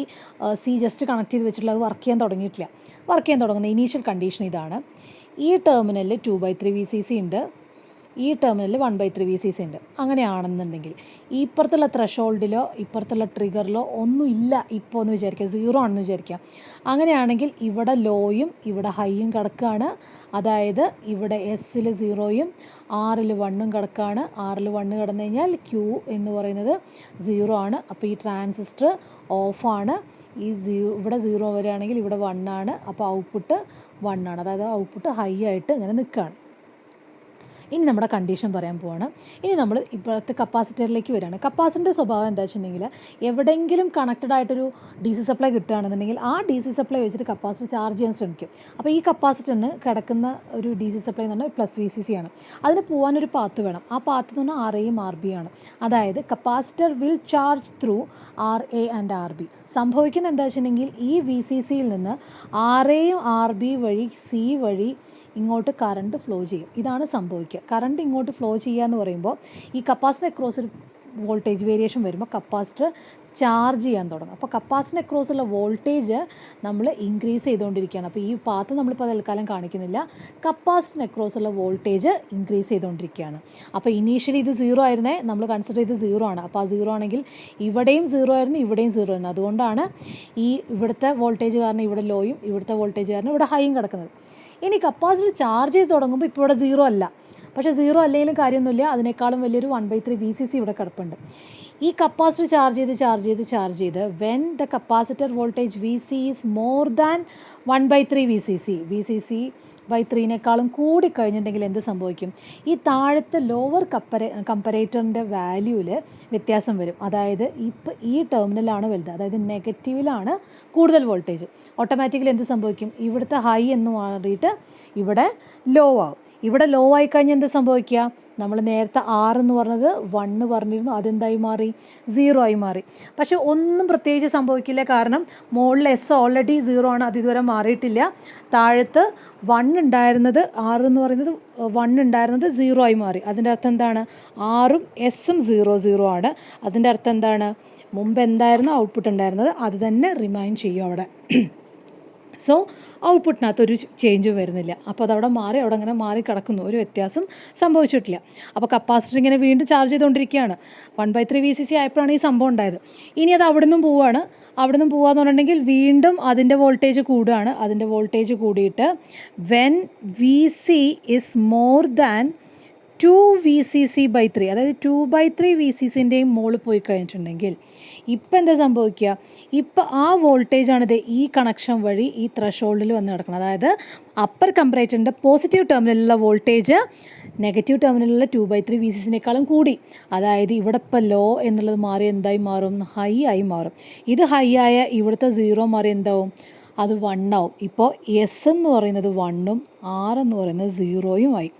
C just connect ചെയ്ത് വെച്ചിട്ടുള്ളത് വർക്ക് ചെയ്യാൻ തുടങ്ങിയിട്ടില്ല. വർക്ക് ചെയ്യാൻ തുടങ്ങുന്ന ഇനീഷ്യൽ കണ്ടീഷൻ ഇതാണ്. ഈ ടെർമിനലിൽ 2/3 VCC ഉണ്ട്, ഈ ടെർമിനലിൽ 1/3 VCC ഉണ്ട്. അങ്ങനെയാണെന്നുണ്ടെങ്കിൽ ഇപ്പുറത്തുള്ള ത്രഷോൾഡിലോ ഇപ്പുറത്തുള്ള ട്രിഗറിലോ ഒന്നും ഇല്ല ഇപ്പോൾ എന്ന് വിചാരിക്കുക, 0 ആണെന്ന് വിചാരിക്കുക. അങ്ങനെയാണെങ്കിൽ ഇവിടെ ലോയും ഇവിടെ ഹൈയും കിടക്കുകയാണ്. അതായത് ഇവിടെ Sൽ 0യും Rൽ 1ഉം കിടക്കുകയാണ്. Rൽ 1 കിടന്നു കഴിഞ്ഞാൽ Q എന്ന് പറയുന്നത് 0 ആണ്. അപ്പോൾ ഈ ട്രാൻസിസ്റ്റർ ഓഫാണ്. ഈ ഇവിടെ 0 വരികയാണെങ്കിൽ ഇവിടെ 1 ആണ്. അപ്പോൾ ഔട്ട്പുട്ട് 1 ആണ്. അതായത് ഔട്ട്പുട്ട് ഹൈ ആയിട്ട് ഇങ്ങനെ നിൽക്കുകയാണ്. ഇനി നമ്മുടെ കണ്ടീഷൻ പറയാൻ പോവാണ്. ഇനി നമ്മൾ ഇപ്പോഴത്തെ കപ്പാസിറ്ററിലേക്ക് വരികയാണ്. കപ്പാസിറ്ററിൻ്റെ സ്വഭാവം എന്താ വെച്ചിട്ടുണ്ടെങ്കിൽ, എവിടെയെങ്കിലും കണക്റ്റഡ് ആയിട്ടൊരു DC സപ്ലൈ കിട്ടുകയാണെന്നുണ്ടെങ്കിൽ ആ DC സപ്ലൈ വെച്ചിട്ട് കപ്പാസിറ്റർ ചാർജ് ചെയ്യാൻ ശ്രമിക്കും. അപ്പോൾ ഈ കപ്പാസിറ്ററിന് കിടക്കുന്ന ഒരു DC സപ്ലൈ എന്ന് പറഞ്ഞാൽ +VCC ആണ്. അതിന് പോകാനൊരു പാത്ത് വേണം. ആ പാത്ത് എന്ന് പറഞ്ഞാൽ RAയും RB ആണ്. അതായത് capacitor will charge through RA and RB. സംഭവിക്കുന്നത് എന്താ വെച്ചിട്ടുണ്ടെങ്കിൽ, ഈ VCCയിൽ നിന്ന് RAയും RB വഴി C വഴി ഇങ്ങോട്ട് കറണ്ട് ഫ്ലോ ചെയ്യും. ഇതാണ് സംഭവിക്കുക. കറണ്ട് ഇങ്ങോട്ട് ഫ്ലോ ചെയ്യുക എന്ന് പറയുമ്പോൾ ഈ കപ്പാസിറ്റർ അക്രോസ് ഒരു വോൾട്ടേജ് വേരിയേഷൻ വരുമ്പോൾ കപ്പാസിറ്റർ ചാർജ് ചെയ്യാൻ തുടങ്ങും. അപ്പോൾ കപ്പാസിറ്റർ അക്രോസ് ഉള്ള വോൾട്ടേജ് നമ്മൾ ഇൻക്രീസ് ചെയ്തുകൊണ്ടിരിക്കുകയാണ്. അപ്പോൾ ഈ പാത്ത് നമ്മളിപ്പോൾ തൽക്കാലം കാണിക്കുന്നില്ല. കപ്പാസിറ്റർ അക്രോസ് ഉള്ള വോൾട്ടേജ് ഇൻക്രീസ് ചെയ്തുകൊണ്ടിരിക്കുകയാണ്. അപ്പോൾ ഇനീഷ്യലി ഇത് 0 ആയിരുന്നേ, നമ്മൾ കൺസിഡർ ചെയ്ത് 0 ആണ്. അപ്പോൾ ആ 0 ആണെങ്കിൽ ഇവിടെയും 0 ആയിരുന്നു, ഇവിടെയും 0 ആയിരുന്നു. അതുകൊണ്ടാണ് ഈ ഇവിടുത്തെ വോൾട്ടേജ് കാരണം ഇവിടെ ലോയും ഇവിടുത്തെ വോൾട്ടേജ് കാരണം ഇവിടെ ഹൈയും കിടക്കുന്നത്. ഇനി കപ്പാസിറ്റർ ചാർജ് ചെയ്ത് തുടങ്ങുമ്പോൾ ഇപ്പോൾ ഇവിടെ 0 അല്ല. പക്ഷേ 0 അല്ലെങ്കിലും കാര്യമൊന്നുമില്ല, അതിനേക്കാളും വലിയൊരു 1/3 VCC ഇവിടെ കിടപ്പുണ്ട്. ഈ കപ്പാസിറ്റർ ചാർജ് ചെയ്ത് when the capacitor voltage VC is more than 1/3 VCC/3നേക്കാളും കൂടി കഴിഞ്ഞിട്ടുണ്ടെങ്കിൽ എന്ത് സംഭവിക്കും? ഈ താഴത്തെ ലോവർ കമ്പറേറ്ററിൻ്റെ വാല്യൂവിൽ വ്യത്യാസം വരും. അതായത് ഇപ്പോൾ ഈ ടെർമിനലാണ് വലുത്, അതായത് നെഗറ്റീവിലാണ് കൂടുതൽ വോൾട്ടേജ്. ഓട്ടോമാറ്റിക്കലി എന്ത് സംഭവിക്കും? ഇവിടുത്തെ ഹൈ എന്ന് മാറിയിട്ട് ഇവിടെ ലോ ആവും. ഇവിടെ ലോ ആയി കഴിഞ്ഞാൽ എന്ത് സംഭവിക്കുക? നമ്മൾ നേരത്തെ R എന്ന് പറഞ്ഞത് 1 പറഞ്ഞിരുന്നു, അതെന്തായി മാറി? 0 ആയി മാറി. പക്ഷെ ഒന്നും പ്രത്യേകിച്ച് സംഭവിക്കില്ല. കാരണം മുകളിൽ S ഓൾറെഡി 0 ആണ്, അത് ഇതുവരെ മാറിയിട്ടില്ല. താഴത്ത് 1 ഉണ്ടായിരുന്നത്, R എന്ന് പറയുന്നത് 1 ഉണ്ടായിരുന്നത് 0 ആയി മാറി. അതിൻ്റെ അർത്ഥം എന്താണ്? Rഉം Sഉം 0 ആണ്. അതിൻ്റെ അർത്ഥം എന്താണ്? മുമ്പ് എന്തായിരുന്നു ഔട്ട്പുട്ട് ഉണ്ടായിരുന്നത് അത് തന്നെ റിമൈൻ ചെയ്യും അവിടെ. സോ ഔട്ട്പുട്ടിനകത്തൊരു ചേഞ്ചും വരുന്നില്ല. അപ്പോൾ അതവിടെ മാറി, അവിടെ അങ്ങനെ മാറി കിടക്കുന്നു, ഒരു വ്യത്യാസം സംഭവിച്ചിട്ടില്ല. അപ്പോൾ കപ്പാസിറ്റർ ഇങ്ങനെ വീണ്ടും ചാർജ് ചെയ്തുകൊണ്ടിരിക്കുകയാണ്. 1/3 VCC ആയപ്പോഴാണ് ഈ സംഭവം ഉണ്ടായത്. ഇനി അത് അവിടെ നിന്നും പോവുകയാണ്. അവിടെ നിന്നും പോകാമെന്ന് പറഞ്ഞിട്ടുണ്ടെങ്കിൽ വീണ്ടും അതിൻ്റെ വോൾട്ടേജ് കൂടുകയാണ്. അതിൻ്റെ വോൾട്ടേജ് കൂടിയിട്ട് when VC is more than 2 VCC/3 അതായത് 2/3 VCCൻ്റെയും മുകളിൽ പോയി കഴിഞ്ഞിട്ടുണ്ടെങ്കിൽ ഇപ്പം എന്താ സംഭവിക്കുക, ഇപ്പം ആ വോൾട്ടേജാണിത് ഈ കണക്ഷൻ വഴി ഈ ത്രഷോൾഡിൽ വന്ന് കിടക്കണം. അതായത് അപ്പർ കമ്പറേറ്ററിൻ്റെ പോസിറ്റീവ് ടെർമിനലിലുള്ള വോൾട്ടേജ് നെഗറ്റീവ് ടെർമിനലിലുള്ള 2/3 VCCനേക്കാളും കൂടി. അതായത് ഇവിടെ ഇപ്പോൾ ലോ എന്നുള്ളത് മാറി എന്തായി മാറും, ഹൈ ആയി മാറും. ഇത് ഹൈ ആയ ഇവിടുത്തെ 0 മാറി എന്താവും, അത് 1 ആവും. ഇപ്പോൾ എസ് എന്ന് പറയുന്നത് 1ഉം ആർ എന്ന് പറയുന്നത് 0യും ആയി.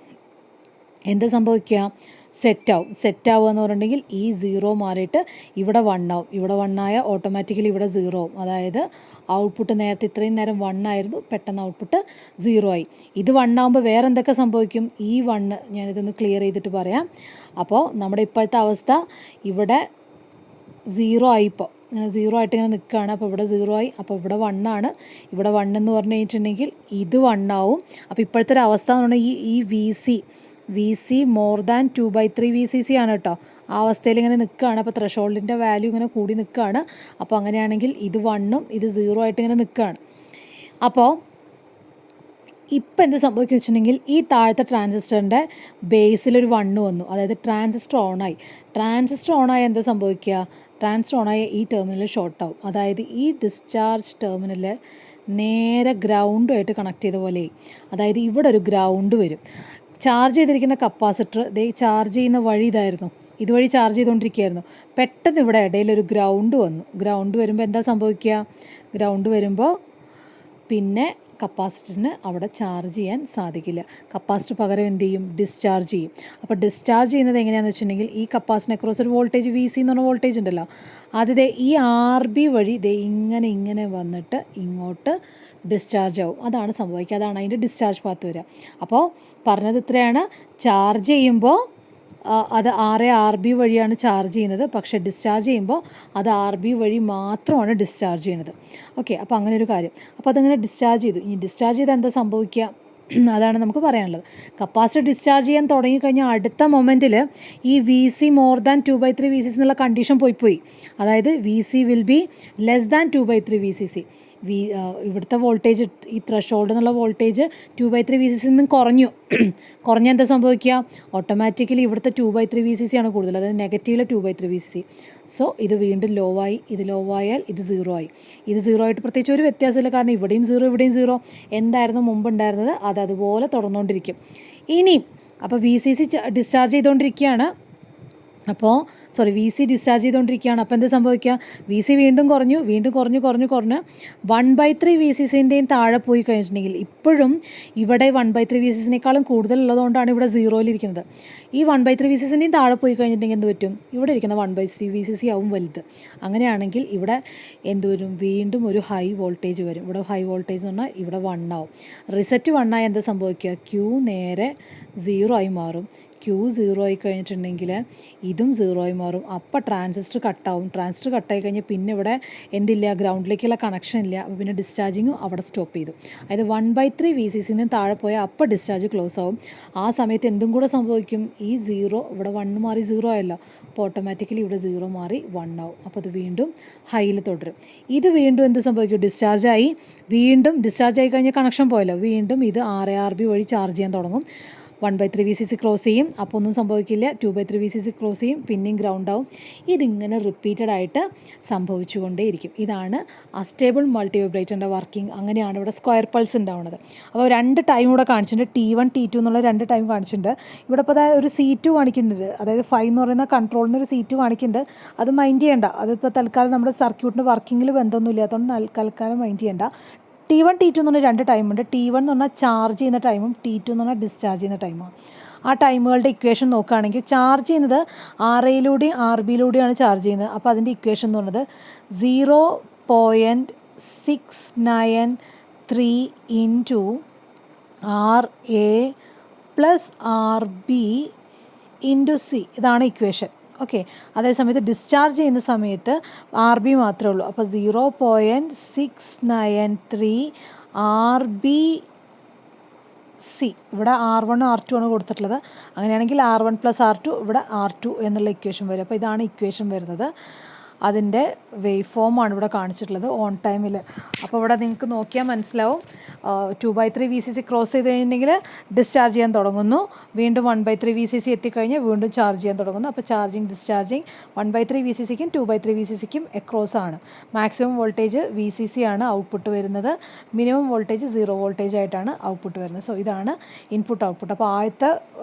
എന്താ സംഭവിക്കുക, സെറ്റാവുക എന്ന് പറഞ്ഞിട്ടുണ്ടെങ്കിൽ ഈ 0 മാറിയിട്ട് ഇവിടെ 1 ആവും. ഇവിടെ 1 ആയ ഓട്ടോമാറ്റിക്കലി ഇവിടെ 0 ആവും. അതായത് ഔട്ട്പുട്ട് നേരത്തെ ഇത്രയും നേരം 1 ആയിരുന്നു, പെട്ടെന്ന് ഔട്ട്പുട്ട് 0 ആയി. ഇത് 1 ആകുമ്പോൾ വേറെ എന്തൊക്കെ സംഭവിക്കും, ഈ 1 ഞാനിതൊന്ന് ക്ലിയർ ചെയ്തിട്ട് പറയാം. അപ്പോൾ നമ്മുടെ ഇപ്പോഴത്തെ അവസ്ഥ ഇവിടെ 0 ആയി, ഇപ്പോൾ ഇങ്ങനെ 0 ആയിട്ട് ഇങ്ങനെ നിൽക്കുകയാണ്. അപ്പോൾ ഇവിടെ 0 ആയി, അപ്പോൾ ഇവിടെ 1 ആണ്. ഇവിടെ 1 എന്ന് പറഞ്ഞു കഴിഞ്ഞിട്ടുണ്ടെങ്കിൽ ഇത് 1 ആവും. അപ്പോൾ ഇപ്പോഴത്തെ ഒരു അവസ്ഥ എന്ന് പറഞ്ഞാൽ ഈ V C more than 2/3 VCC ആണ് കേട്ടോ. ആ അവസ്ഥയിൽ ഇങ്ങനെ നിൽക്കുകയാണ്. അപ്പോൾ ത്രഷോൾഡിൻ്റെ വാല്യൂ ഇങ്ങനെ കൂടി നിൽക്കുകയാണ്. അപ്പോൾ അങ്ങനെയാണെങ്കിൽ ഇത് 1ഉം ഇത് 0 ആയിട്ട് ഇങ്ങനെ നിൽക്കുകയാണ്. അപ്പോൾ ഇപ്പം എന്ത് സംഭവിക്കുക വെച്ചിട്ടുണ്ടെങ്കിൽ ഈ താഴത്തെ ട്രാൻസിസ്റ്ററിൻ്റെ ബേസിലൊരു 1 വന്നു. അതായത് ട്രാൻസിസ്റ്റർ ഓണായി എന്താ സംഭവിക്കുക, ട്രാൻസിസ്റ്റർ ഓണായ ഈ ടെർമിനൽ ഷോർട്ട് ആവും. അതായത് ഈ ഡിസ്ചാർജ് ടെർമിനൽ നേരെ ഗ്രൗണ്ടുമായിട്ട് കണക്ട് ചെയ്ത പോലെ. അതായത് ഇവിടെ ഒരു ഗ്രൗണ്ട് വരും. ചാർജ് ചെയ്തിരിക്കുന്ന കപ്പാസിറ്റർ ചാർജ് ചെയ്യുന്ന വഴി ഇതായിരുന്നു, ഇതുവഴി ചാർജ് ചെയ്തുകൊണ്ടിരിക്കുകയായിരുന്നു. പെട്ടെന്ന് ഇവിടെ ഇടയിലൊരു ഗ്രൗണ്ട് വന്നു. ഗ്രൗണ്ട് വരുമ്പോൾ എന്താ സംഭവിക്കുക, ഗ്രൗണ്ട് വരുമ്പോൾ പിന്നെ കപ്പാസിറ്ററിന് അവിടെ ചാർജ് ചെയ്യാൻ സാധിക്കില്ല. കപ്പാസിറ്റർ പകരം എന്ത് ചെയ്യും, ഡിസ്ചാർജ് ചെയ്യും. അപ്പോൾ ഡിസ്ചാർജ് ചെയ്യുന്നത് എങ്ങനെയാണെന്ന് വെച്ചിട്ടുണ്ടെങ്കിൽ ഈ കപ്പാസിറ്ററിനെ ക്രോസ് ഒരു വോൾട്ടേജ് VC എന്ന് പറഞ്ഞ വോൾട്ടേജ് ഉണ്ടല്ലോ, അത് ഈ RB വഴി ഇങ്ങനെ വന്നിട്ട് ഇങ്ങോട്ട് ഡിസ്ചാർജ് ആവും. അതാണ് സംഭവിക്കുക, അതാണ് അതിൻ്റെ ഡിസ്ചാർജ് പാത്ത് വരിക. അപ്പോൾ പറഞ്ഞത് ഇത്രയാണ്, ചാർജ് ചെയ്യുമ്പോൾ അത് RB വഴിയാണ് ചാർജ് ചെയ്യുന്നത്. പക്ഷേ ഡിസ്ചാർജ് ചെയ്യുമ്പോൾ അത് RB വഴി മാത്രമാണ് ഡിസ്ചാർജ് ചെയ്യുന്നത്. ഓക്കെ, അപ്പോൾ അങ്ങനെ ഒരു കാര്യം. അപ്പോൾ അതങ്ങനെ ഡിസ്ചാർജ് ചെയ്തു. ഇനി ഡിസ്ചാർജ് ചെയ്താൽ എന്താ സംഭവിക്കുക, അതാണ് നമുക്ക് പറയാനുള്ളത്. കപ്പാസിറ്റർ ഡിസ്ചാർജ് ചെയ്യാൻ തുടങ്ങിക്കഴിഞ്ഞാൽ അടുത്ത മൊമെൻറ്റിൽ ഈ VC മോർ ദാൻ 2/3 VCC എന്നുള്ള കണ്ടീഷൻ പോയി. അതായത് VC will be less than 2/3 VCC. ഇവിടുത്തെ വോൾട്ടേജ്, ഈ ത്രഷോൾഡ് എന്നുള്ള വോൾട്ടേജ് 2/3 VCC നിന്നും കുറഞ്ഞ എന്താ സംഭവിക്കുക, ഓട്ടോമാറ്റിക്കലി ഇവിടുത്തെ 2/3 VCC ആണ് കൂടുതൽ, അതായത് നെഗറ്റീവിലെ 2/3 VCC. സോ ഇത് വീണ്ടും ലോ ആയി, ഇത് ലോ ആയാൽ ഇത് 0 ആയി. ഇത് 0 ആയിട്ട് പ്രത്യേകിച്ച് ഒരു വ്യത്യാസമില്ല, കാരണം ഇവിടെയും 0 ഇവിടെയും 0 എന്തായിരുന്നു മുമ്പ് ഉണ്ടായിരുന്നത് അത് അതുപോലെ തുടർന്നുകൊണ്ടിരിക്കും. ഇനിയും അപ്പോൾ VCC ഡിസ്ചാർജ് ചെയ്തുകൊണ്ടിരിക്കുകയാണ്. VC ഡിസ്ചാർജ് ചെയ്തുകൊണ്ടിരിക്കുകയാണ്. അപ്പോൾ എന്ത് സംഭവിക്കുക, VC വീണ്ടും കുറഞ്ഞ് 1/3 VCCൻ്റെയും താഴെ പോയി കഴിഞ്ഞിട്ടുണ്ടെങ്കിൽ ഇപ്പോഴും ഇവിടെ 1/3 VCCനേക്കാളും കൂടുതലുള്ളതുകൊണ്ടാണ് ഇവിടെ 0-ലിരിക്കുന്നത്. ഈ 1/3 VCCൻ്റെയും താഴെ പോയി കഴിഞ്ഞിട്ടുണ്ടെങ്കിൽ എന്ത് പറ്റും, ഇവിടെ ഇരിക്കുന്ന 1/3 VCC ആവും വലുത്. അങ്ങനെയാണെങ്കിൽ ഇവിടെ എന്ത് വരും, വീണ്ടും ഒരു ഹൈ വോൾട്ടേജ് വരും. ഇവിടെ ഹൈ വോൾട്ടേജ് എന്ന് പറഞ്ഞാൽ ഇവിടെ 1 ആവും. റിസെറ്റ് 1 ആയി എന്താ സംഭവിക്കുക, Q നേരെ 0 ആയി മാറും. Q 0 ആയി കഴിഞ്ഞിട്ടുണ്ടെങ്കിൽ ഇതും 0 ആയി മാറും. അപ്പോൾ ട്രാൻസിസ്റ്റർ കട്ടാവും. ട്രാൻസിസ്റ്റർ കട്ടായി കഴിഞ്ഞാൽ പിന്നെ ഇവിടെ എന്തില്ല, ഗ്രൗണ്ടിലേക്കുള്ള കണക്ഷൻ ഇല്ല. അപ്പോൾ പിന്നെ ഡിസ്ചാർജിങ്ങും അവിടെ സ്റ്റോപ്പ് ചെയ്തു. അതായത് 1/3 VCCന്ന് താഴെ പോയാൽ അപ്പോൾ ഡിസ്ചാർജ് ക്ലോസ് ആവും. ആ സമയത്ത് എന്തും കൂടെ സംഭവിക്കും, ഈ 0 ഇവിടെ 1 മാറി 0 ആയല്ലോ, അപ്പോൾ ഓട്ടോമാറ്റിക്കലി ഇവിടെ 0 മാറി 1 ആവും. അപ്പോൾ അത് വീണ്ടും ഹൈയിൽ തുടരും. ഇത് വീണ്ടും എന്ത് സംഭവിക്കും, ഡിസ്ചാർജ് ആയി കഴിഞ്ഞാൽ കണക്ഷൻ പോയല്ലോ, വീണ്ടും ഇത് RB വഴി ചാർജ് ചെയ്യാൻ തുടങ്ങും. 1/3 VCC ക്രോസ് ചെയ്യും, അപ്പോൾ ഒന്നും സംഭവിക്കില്ല. 2/3 VCC ക്രോസ് ചെയ്യും, പിന്നെയും ഗ്രൗണ്ട് ആവും. ഇതിങ്ങനെ റിപ്പീറ്റഡ് ആയിട്ട് സംഭവിച്ചുകൊണ്ടേയിരിക്കും. ഇതാണ് അസ്റ്റേബിൾ മൾട്ടി വൈബ്രേറ്ററിൻ്റെ വർക്കിംഗ്. അങ്ങനെയാണ് ഇവിടെ സ്ക്വയർ പൾസ് ഉണ്ടാവുന്നത്. അപ്പോൾ 2 ടൈം ഇവിടെ കാണിച്ചിട്ടുണ്ട്, T1 T2 എന്നുള്ള 2 ടൈം കാണിച്ചിട്ടുണ്ട്. ഇവിടെ ഇപ്പോൾ ഒരു C2 കാണിക്കുന്നുണ്ട്, അതായത് 5 എന്ന് പറയുന്ന കൺട്രോളിന് ഒരു C2 കാണിക്കുന്നുണ്ട്. അത് മൈൻഡ് ചെയ്യേണ്ട, അതിപ്പോൾ തൽക്കാലം നമ്മുടെ സർക്യൂട്ടിൻ്റെ വർക്കിങ്ങിൽ ബന്ധമൊന്നും ഇല്ലാത്തതുകൊണ്ട് തൽക്കാലം മൈൻഡ് ചെയ്യേണ്ട. T1 T2 എന്ന് പറഞ്ഞാൽ 2 ടൈമുണ്ട്. T1 എന്ന് പറഞ്ഞാൽ ചാർജ് ചെയ്യുന്ന ടൈമും T2 എന്ന് പറഞ്ഞാൽ ഡിസ്ചാർജ് ചെയ്യുന്ന ടൈമാണ്. ആ ടൈമുകളുടെ ഇക്വേഷൻ നോക്കുകയാണെങ്കിൽ ചാർജ് ചെയ്യുന്നത് RAയിലൂടെയും RBയിലൂടെയാണ് ചാർജ് ചെയ്യുന്നത്. അപ്പോൾ അതിൻ്റെ ഇക്വേഷൻ എന്ന് പറയുന്നത് 0.693 into RA plus RB into C. ഇതാണ് ഇക്വേഷൻ. ഓക്കെ, അതേസമയത്ത് ഡിസ്ചാർജ് ചെയ്യുന്ന സമയത്ത് RB മാത്രമേ ഉള്ളൂ. അപ്പോൾ 0.693 RBC. ഇവിടെ R1 R2 ആണ് കൊടുത്തിട്ടുള്ളത്. അങ്ങനെയാണെങ്കിൽ R1 + R2 ഇവിടെ R2 എന്നുള്ള ഇക്വേഷൻ വരും. അപ്പോൾ ഇതാണ് ഇക്വേഷൻ വരുന്നത്. അതിൻ്റെ വേവ് ഫോമാണ് ഇവിടെ കാണിച്ചിട്ടുള്ളത് ഓൺ ടൈമിൽ. അപ്പോൾ ഇവിടെ നിങ്ങൾക്ക് നോക്കിയാൽ മനസ്സിലാവും 2/3 VCC ക്രോസ് ചെയ്ത് കഴിഞ്ഞിട്ടുണ്ടെങ്കിൽ ഡിസ്ചാർജ് ചെയ്യാൻ തുടങ്ങുന്നു. വീണ്ടും 1/3 VCC എത്തിക്കഴിഞ്ഞാൽ വീണ്ടും ചാർജ് ചെയ്യാൻ തുടങ്ങുന്നു. അപ്പോൾ ചാർജിങ് ഡിസ്ചാർജിങ് 1/3 VCCക്കും 2/3 VCCക്കും എക്രോസ് ആണ്. മാക്സിമം വോൾട്ടേജ് VCC ആണ് ഔട്ട്പുട്ട് വരുന്നത്. മിനിമം വോൾട്ടേജ് 0 വോൾട്ടേജ് ആയിട്ടാണ് ഔട്ട്പുട്ട് വരുന്നത്. സോ ഇതാണ് ഇൻപുട്ട് ഔട്ട്പുട്ട്. അപ്പോൾ ആദ്യത്തെ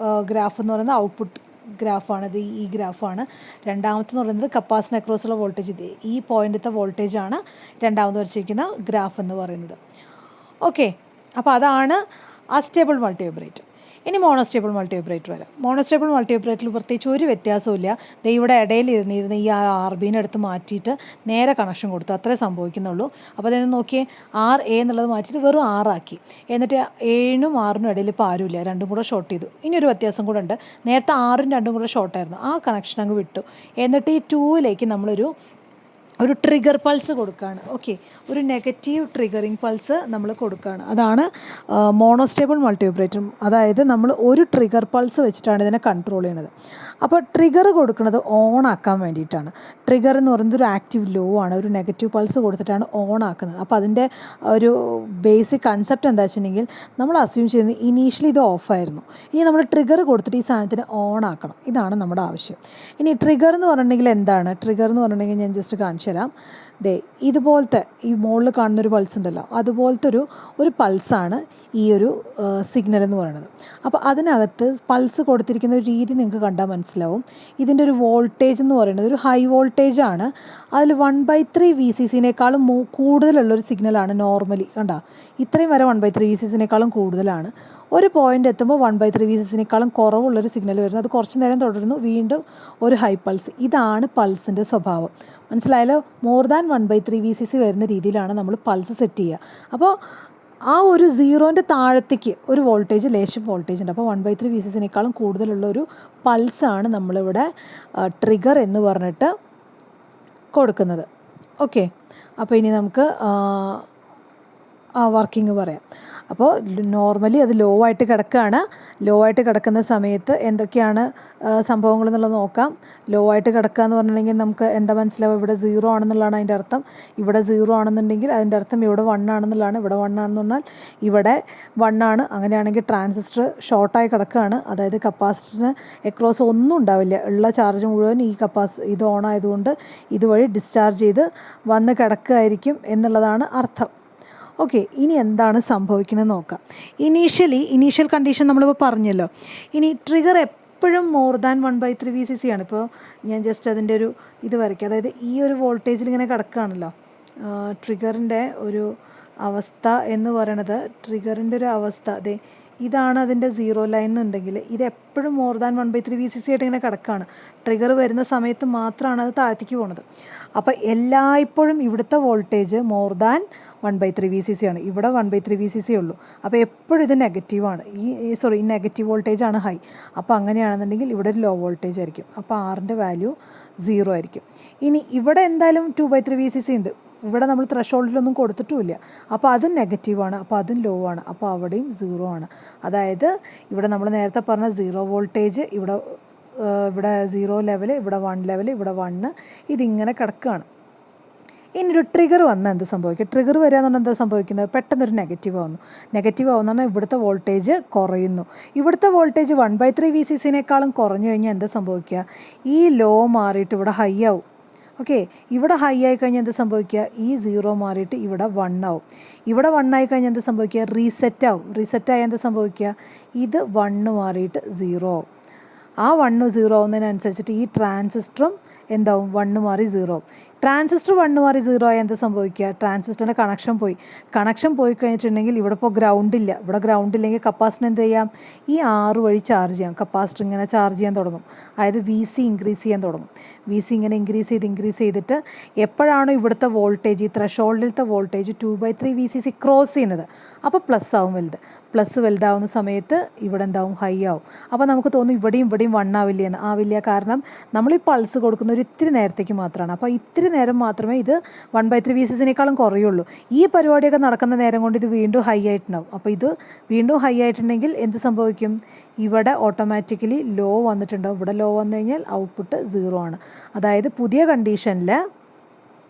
ഗ്രാഫ് എന്ന് പറയുന്നത് ഔട്ട്പുട്ട് ഗ്രാഫാണ്. ഇത് ഈ ഗ്രാഫാണ്. രണ്ടാമത്തെന്ന് പറയുന്നത് കപ്പാസിറ്റർ അക്രോസുള്ള വോൾട്ടേജ്. ഇത് ഈ പോയിൻ്റത്തെ വോൾട്ടേജാണ് രണ്ടാമത് വരച്ചിരിക്കുന്ന ഗ്രാഫ് എന്ന് പറയുന്നത്. ഓക്കെ, അപ്പോൾ അതാണ് അസ്റ്റേബിൾ മൾട്ടിവൈബ്രേറ്റർ. ഇനി മോണോസ്റ്റേബിൾ മൾട്ടിവൈബ്രേറ്റർ വരാം. മോണോസ്റ്റേബിൾ മൾട്ടിവൈബ്രേറ്ററിൽ പ്രത്യേകിച്ച് ഒരു വ്യത്യാസമില്ല. ഇവിടെ ഇടയിൽ ഇരുന്നിരുന്ന് ഈ RBനെ എടുത്ത് മാറ്റിയിട്ട് നേരെ കണക്ഷൻ കൊടുത്തു, അത്രേ സംഭവിക്കുന്നുള്ളൂ. അപ്പോൾ അതായത് നോക്കിയേ, RA എന്നുള്ളത് മാറ്റിയിട്ട് വെറും 6 ആക്കി. എന്നിട്ട് 7നും 6നും ഇടയിൽ ഇപ്പോൾ ആരുമില്ല, രണ്ടും കൂടെ ഷോർട്ട് ചെയ്തു. ഇനി ഒരു വ്യത്യാസം കൂടെ ഉണ്ട്. നേരത്തെ 6ഉം 2ഉം കൂടെ ഷോർട്ടായിരുന്നു, ആ കണക്ഷൻ അങ്ങ് വിട്ടു. എന്നിട്ട് ഈ 2ലേക്ക് നമ്മളൊരു ട്രിഗർ പൾസ് കൊടുക്കുകയാണ്. ഓക്കെ, ഒരു നെഗറ്റീവ് ട്രിഗറിങ് പൾസ് നമ്മൾ കൊടുക്കുകയാണ്. അതാണ് മോണോസ്റ്റേബിൾ മൾട്ടിവൈബ്രേറ്റർ. അതായത് നമ്മൾ ഒരു ട്രിഗർ പൾസ് വെച്ചിട്ടാണ് ഇതിനെ കൺട്രോൾ ചെയ്യുന്നത്. അപ്പോൾ ട്രിഗർ കൊടുക്കുന്നത് ഓൺ ആക്കാൻ വേണ്ടിയിട്ടാണ്. ട്രിഗർ എന്ന് പറയുന്നത് ഒരു ആക്റ്റീവ് ലോ ആണ്. ഒരു നെഗറ്റീവ് പൾസ് കൊടുത്തിട്ടാണ് ഓൺ ആക്കുന്നത്. അപ്പോൾ അതിൻ്റെ ഒരു ബേസിക് കൺസെപ്റ്റ് എന്താ വെച്ചിട്ടുണ്ടെങ്കിൽ, നമ്മൾ അസ്യൂം ചെയ്യുന്നത് ഇനീഷ്യലി ഇത് ഓഫായിരുന്നു, ഇനി നമ്മൾ ട്രിഗർ കൊടുത്തിട്ട് ഈ സാധനത്തിന് ഓൺ ആക്കണം. ഇതാണ് നമ്മുടെ ആവശ്യം. ഇനി ട്രിഗർ എന്ന് പറഞ്ഞിട്ടുണ്ടെങ്കിൽ എന്താണ്? ട്രിഗർ എന്ന് പറഞ്ഞിട്ടുണ്ടെങ്കിൽ ഞാൻ ജസ്റ്റ് കാണിച്ചു തരാം. ഇതുപോലത്തെ ഈ മുകളിൽ കാണുന്നൊരു പൾസ് ഉണ്ടല്ലോ, അതുപോലത്തെ ഒരു പൾസാണ് ഈ ഒരു സിഗ്നൽ എന്ന് പറയുന്നത്. അപ്പോൾ അതിനകത്ത് പൾസ് കൊടുത്തിരിക്കുന്ന ഒരു രീതി നിങ്ങൾക്ക് കണ്ടാൽ മനസ്സിലാവും. ഇതിൻ്റെ ഒരു വോൾട്ടേജ് എന്ന് പറയുന്നത് ഒരു ഹൈ വോൾട്ടേജാണ്. അതിൽ 1/3 VCCനേക്കാളും കൂടുതലുള്ളൊരു സിഗ്നലാണ് നോർമലി. കണ്ടോ, ഇത്രയും വരെ 1/3 VCCനേക്കാളും കൂടുതലാണ്. ഒരു പോയിൻ്റ് എത്തുമ്പോൾ 1/3 VCCനേക്കാളും കുറവുള്ളൊരു സിഗ്നൽ വരുന്നു. അത് കുറച്ച് നേരം തുടരുന്നു, വീണ്ടും ഒരു ഹൈ പൾസ്. ഇതാണ് പൾസിൻ്റെ സ്വഭാവം. മനസ്സിലായാലോ? മോർ ദാൻ 1/3 VCC വരുന്ന രീതിയിലാണ് നമ്മൾ പൾസ് സെറ്റ് ചെയ്യുക. അപ്പോൾ ആ ഒരു 0ൻ്റെ താഴത്തേക്ക് ഒരു വോൾട്ടേജ്, ലേശം വോൾട്ടേജ് ഉണ്ട്. അപ്പോൾ 1/3 VCCനേക്കാളും കൂടുതലുള്ള ഒരു പൾസാണ് നമ്മളിവിടെ ട്രിഗർ എന്ന് പറഞ്ഞിട്ട് കൊടുക്കുന്നത്. ഓക്കെ, അപ്പോൾ ഇനി നമുക്ക് വർക്കിംഗ് പറയാം. അപ്പോൾ നോർമലി അത് ലോ ആയിട്ട് കിടക്കുകയാണ്. ലോ ആയിട്ട് കിടക്കുന്ന സമയത്ത് എന്തൊക്കെയാണ് സംഭവങ്ങൾ എന്നുള്ളത് നോക്കാം. ലോ ആയിട്ട് കിടക്കുക എന്ന് പറഞ്ഞിട്ടുണ്ടെങ്കിൽ നമുക്ക് എന്താ മനസ്സിലാവും? ഇവിടെ 0 ആണെന്നുള്ളതാണ് അതിൻ്റെ അർത്ഥം. ഇവിടെ 0 ആണെന്നുണ്ടെങ്കിൽ അതിൻ്റെ അർത്ഥം ഇവിടെ 1 ആണെന്നുള്ളതാണ്. ഇവിടെ 1 ആണെന്ന് പറഞ്ഞാൽ ഇവിടെ 1 ആണ്. അങ്ങനെയാണെങ്കിൽ ട്രാൻസിസ്റ്റർ ഷോർട്ടായി കിടക്കുകയാണ്. അതായത് കപ്പാസിറ്ററിന് എക്രോസ് ഒന്നും ഉണ്ടാവില്ല. ഉള്ള ചാർജ് മുഴുവൻ ഇത് ഓൺ ആയതുകൊണ്ട് ഇതുവഴി ഡിസ്ചാർജ് ചെയ്ത് വന്ന് കിടക്കുകയായിരിക്കും എന്നുള്ളതാണ് അർത്ഥം. ഓക്കെ, ഇനി എന്താണ് സംഭവിക്കുന്നത് നോക്കാം. ഇനീഷ്യൽ കണ്ടീഷൻ നമ്മളിപ്പോൾ പറഞ്ഞല്ലോ. ഇനി ട്രിഗർ എപ്പോഴും മോർ ദാൻ 1/3 VCC ആണ്. ഇപ്പോൾ ഞാൻ ജസ്റ്റ് അതിൻ്റെ ഒരു ഇത് വരയ്ക്കാം. അതായത് ഈ ഒരു വോൾട്ടേജിൽ ഇങ്ങനെ കിടക്കുകയാണല്ലോ. ട്രിഗറിൻ്റെ ഒരു അവസ്ഥ എന്ന് പറയണത്, ട്രിഗറിൻ്റെ ഒരു അവസ്ഥ ഇതാണ് അതിൻ്റെ 0 ലൈൻ എന്നുണ്ടെങ്കിൽ ഇത് എപ്പോഴും മോർ ദാൻ 1/3 VCC ആയിട്ട് ഇങ്ങനെ കിടക്കുകയാണ്. ട്രിഗർ വരുന്ന സമയത്ത് മാത്രമാണ് അത് താഴത്തേക്ക് പോകുന്നത്. അപ്പോൾ എല്ലായ്പ്പോഴും ഇവിടുത്തെ വോൾട്ടേജ് മോർ ദാൻ 1/3 VCC ആണ്. ഇവിടെ 1/3 VCC ഉള്ളൂ. അപ്പോൾ എപ്പോഴും ഇത് നെഗറ്റീവാണ്. ഈ നെഗറ്റീവ് വോൾട്ടേജാണ് ഹൈ. അപ്പോൾ അങ്ങനെയാണെന്നുണ്ടെങ്കിൽ ഇവിടെ ഒരു ലോ വോൾട്ടേജ് ആയിരിക്കും. അപ്പോൾ Rൻ്റെ വാല്യൂ 0 ആയിരിക്കും. ഇനി ഇവിടെ എന്തായാലും 2/3 VCC ഉണ്ട്. ഇവിടെ നമ്മൾ ത്രെഷോൾഡിലൊന്നും കൊടുത്തിട്ടുമില്ല. അപ്പോൾ അതും നെഗറ്റീവാണ്. അപ്പോൾ അതും ലോ ആണ്. അപ്പോൾ അവിടെയും 0 ആണ്. അതായത് ഇവിടെ നമ്മൾ നേരത്തെ പറഞ്ഞ 0 വോൾട്ടേജ്, ഇവിടെ 0 ലെവൽ, ഇവിടെ 1 ലെവൽ, ഇവിടെ 1, ഇതിങ്ങനെ കിടക്കുകയാണ്. ഇനി ഒരു ട്രിഗർ വന്നാൽ എന്ത് സംഭവിക്കുക? ട്രിഗർ വരിക എന്ന് പറഞ്ഞാൽ എന്താ സംഭവിക്കുന്നത്? പെട്ടെന്നൊരു നെഗറ്റീവ് ആവുന്ന പറഞ്ഞാൽ ഇവിടുത്തെ വോൾട്ടേജ് കുറയുന്നു. ഇവിടുത്തെ വോൾട്ടേജ് 1/3 VCCനേക്കാളും കുറഞ്ഞു കഴിഞ്ഞാൽ എന്താ സംഭവിക്കുക? ഈ ലോ മാറിയിട്ട് ഇവിടെ ഹൈ ആവും. ഓക്കെ, ഇവിടെ ഹൈ ആയി കഴിഞ്ഞാൽ എന്ത് സംഭവിക്കുക? ഈ 0 മാറിയിട്ട് ഇവിടെ 1 ആവും. ഇവിടെ 1 ആയി കഴിഞ്ഞാൽ എന്ത് സംഭവിക്കുക? റീസെറ്റ് ആവും. റീസെറ്റായി എന്താ സംഭവിക്കുക? ഇത് 1 മാറിയിട്ട് 0 ആവും. ആ 1 0 ആവുന്നതിനനുസരിച്ചിട്ട് ഈ ട്രാൻസിസ്റ്ററും എന്താവും? 1 മാറി 0 ആവും. ട്രാൻസിസ്റ്റർ 1 മാറി 0 ആയി എന്താ സംഭവിക്കുക? ട്രാൻസിസ്റ്ററിൻ്റെ കണക്ഷൻ പോയി കഴിഞ്ഞിട്ടുണ്ടെങ്കിൽ ഇവിടെ ഇപ്പോൾ ഗ്രൗണ്ട് ഇല്ല. ഇവിടെ ഗ്രൗണ്ട് ഇല്ലെങ്കിൽ കപ്പാസിറ്റർ എന്ത് ചെയ്യാം? ഈ R വഴി ചാർജ് ചെയ്യാം. കപ്പാസിറ്റർ ഇങ്ങനെ ചാർജ് ചെയ്യാൻ തുടങ്ങും. അതായത് VC ഇൻക്രീസ് ചെയ്യാൻ തുടങ്ങും. VC ഇങ്ങനെ ഇൻക്രീസ് ചെയ്തിട്ട് എപ്പോഴാണോ ഇവിടുത്തെ വോൾട്ടേജ്, ഈ ത്രെഷോൾഡിലത്തെ വോൾട്ടേജ് 2/3 VCC ക്രോസ് ചെയ്യുന്നത്, അപ്പോൾ പ്ലസ് ആവും വലുത്. പ്ലസ് വലുതാവുന്ന സമയത്ത് ഇവിടെ എന്താവും? ഹൈ ആവും. അപ്പോൾ നമുക്ക് തോന്നും ഇവിടെയും 1 ആവില്ല. കാരണം നമ്മൾ ഈ പൾസ് കൊടുക്കുന്ന ഒരു ഇത്തിരി നേരത്തേക്ക് മാത്രമാണ്. അപ്പോൾ ഇത്തിരി നേരം മാത്രമേ ഇത് 1/3 VCCനേക്കാളും കുറയുള്ളൂ. ഈ പരിപാടിയൊക്കെ നടക്കുന്ന നേരം കൊണ്ട് ഇത് വീണ്ടും ഹൈ ആയിട്ടുണ്ടാവും. അപ്പോൾ ഇത് വീണ്ടും ഹൈ ആയിട്ടുണ്ടെങ്കിൽ എന്ത് സംഭവിക്കും? ഇവിടെ ഓട്ടോമാറ്റിക്കലി ലോ വന്നിട്ടുണ്ടാവും. ഇവിടെ ലോ വന്നു കഴിഞ്ഞാൽ ഔട്ട്പുട്ട് 0 ആണ്. അതായത് പുതിയ കണ്ടീഷനിൽ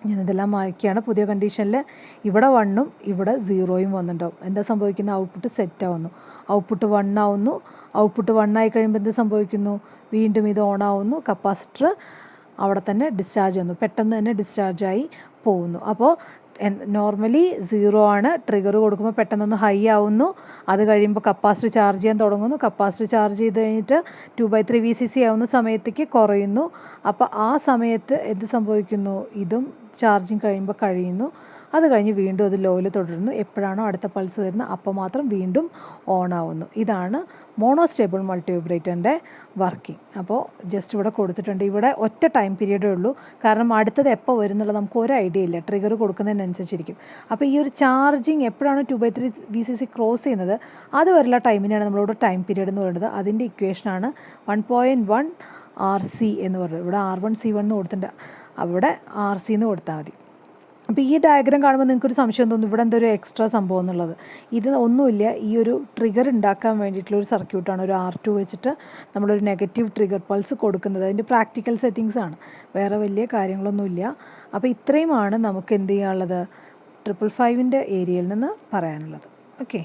ഞാനിതെല്ലാം മായ്ക്കുകയാണ്. പുതിയ കണ്ടീഷനിൽ ഇവിടെ 1ഉം ഇവിടെ 0യും വന്നിട്ടുണ്ടാവും. എന്താ സംഭവിക്കുന്നത്? ഔട്ട്പുട്ട് സെറ്റ് ആവുന്നു. ഔട്ട്പുട്ട് 1 ആവുന്നു. ഔട്ട്പുട്ട് 1 ആയി കഴിയുമ്പോൾ എന്ത് സംഭവിക്കുന്നു? വീണ്ടും ഇത് ഓൺ ആവുന്നു. കപ്പാസിറ്റർ അവിടെ തന്നെ ഡിസ്ചാർജ് ചെയ്യുന്നു. പെട്ടെന്ന് തന്നെ ഡിസ്ചാർജായി പോകുന്നു. അപ്പോൾ നോർമലി 0 ആണ്. ട്രിഗർ കൊടുക്കുമ്പോൾ പെട്ടെന്നൊന്ന് ഹൈ ആവുന്നു. അത് കഴിയുമ്പോൾ കപ്പാസിറ്റർ ചാർജ് ചെയ്യാൻ തുടങ്ങുന്നു. കപ്പാസിറ്റർ ചാർജ് ചെയ്ത് കഴിഞ്ഞിട്ട് 2/3 VCC ആവുന്ന സമയത്തേക്ക് കുറയുന്നു. അപ്പോൾ ആ സമയത്ത് എന്ത് സംഭവിക്കുന്നു? ഇതും ചാർജിങ് കഴിയുമ്പോൾ കഴിയുന്നു. അത് കഴിഞ്ഞ് വീണ്ടും അത് ലോയിൽ തുടരുന്നു. എപ്പോഴാണോ അടുത്ത പൾസ് വരുന്നത് അപ്പോൾ മാത്രം വീണ്ടും ഓൺ ആവുന്നു. ഇതാണ് മോണോസ്റ്റേബിൾ മൾട്ടിവൈബ്രേറ്ററിൻ്റെ വർക്കിംഗ്. അപ്പോൾ ജസ്റ്റ് ഇവിടെ കൊടുത്തിട്ടുണ്ട്. ഇവിടെ ഒറ്റ ടൈം പീരീഡേ ഉള്ളൂ. കാരണം അടുത്തത് എപ്പോൾ വരുന്നുള്ളത് നമുക്ക് ഒരു ഐഡിയ ഇല്ല. ട്രിഗർ കൊടുക്കുന്നതിനനുസരിച്ചിരിക്കും. അപ്പോൾ ഈ ഒരു ചാർജിങ് എപ്പോഴാണ് 2/3 VCC ക്രോസ് ചെയ്യുന്നത് അതുവരെയുള്ള ടൈമിനാണ് നമ്മളിവിടെ ടൈം പീരീഡ് എന്ന് പറയുന്നത്. അതിൻ്റെ ഇക്വേഷനാണ് 1.1 RC എന്ന് പറയുന്നത്. ഇവിടെ R1C1 എന്ന് കൊടുത്തിട്ടുണ്ട്. അവിടെ RC എന്ന് കൊടുത്താൽ മതി. അപ്പോൾ ഈ ഡയഗ്രാം കാണുമ്പോൾ നിങ്ങൾക്കൊരു സംശയം തോന്നും, ഇവിടെ എന്തൊരു എക്സ്ട്രാ സംഭവം എന്നുള്ളത്. ഇത് ഒന്നുമില്ല. ഈ ഒരു ട്രിഗർ ഉണ്ടാക്കാൻ വേണ്ടിയിട്ടുള്ളൊരു സർക്യൂട്ടാണ്. ഒരു R2 വെച്ചിട്ട് നമ്മളൊരു നെഗറ്റീവ് ട്രിഗർ പൾസ് കൊടുക്കുന്നത്. അതിൻ്റെ പ്രാക്ടിക്കൽ സെറ്റിങ്സാണ്, വേറെ വലിയ കാര്യങ്ങളൊന്നുമില്ല. അപ്പോൾ ഇത്രയുമാണ് നമുക്ക് എന്ത് ചെയ്യാനുള്ളത് 555 ഏരിയയിൽ നിന്ന് പറയാനുള്ളത്. ഓക്കെ.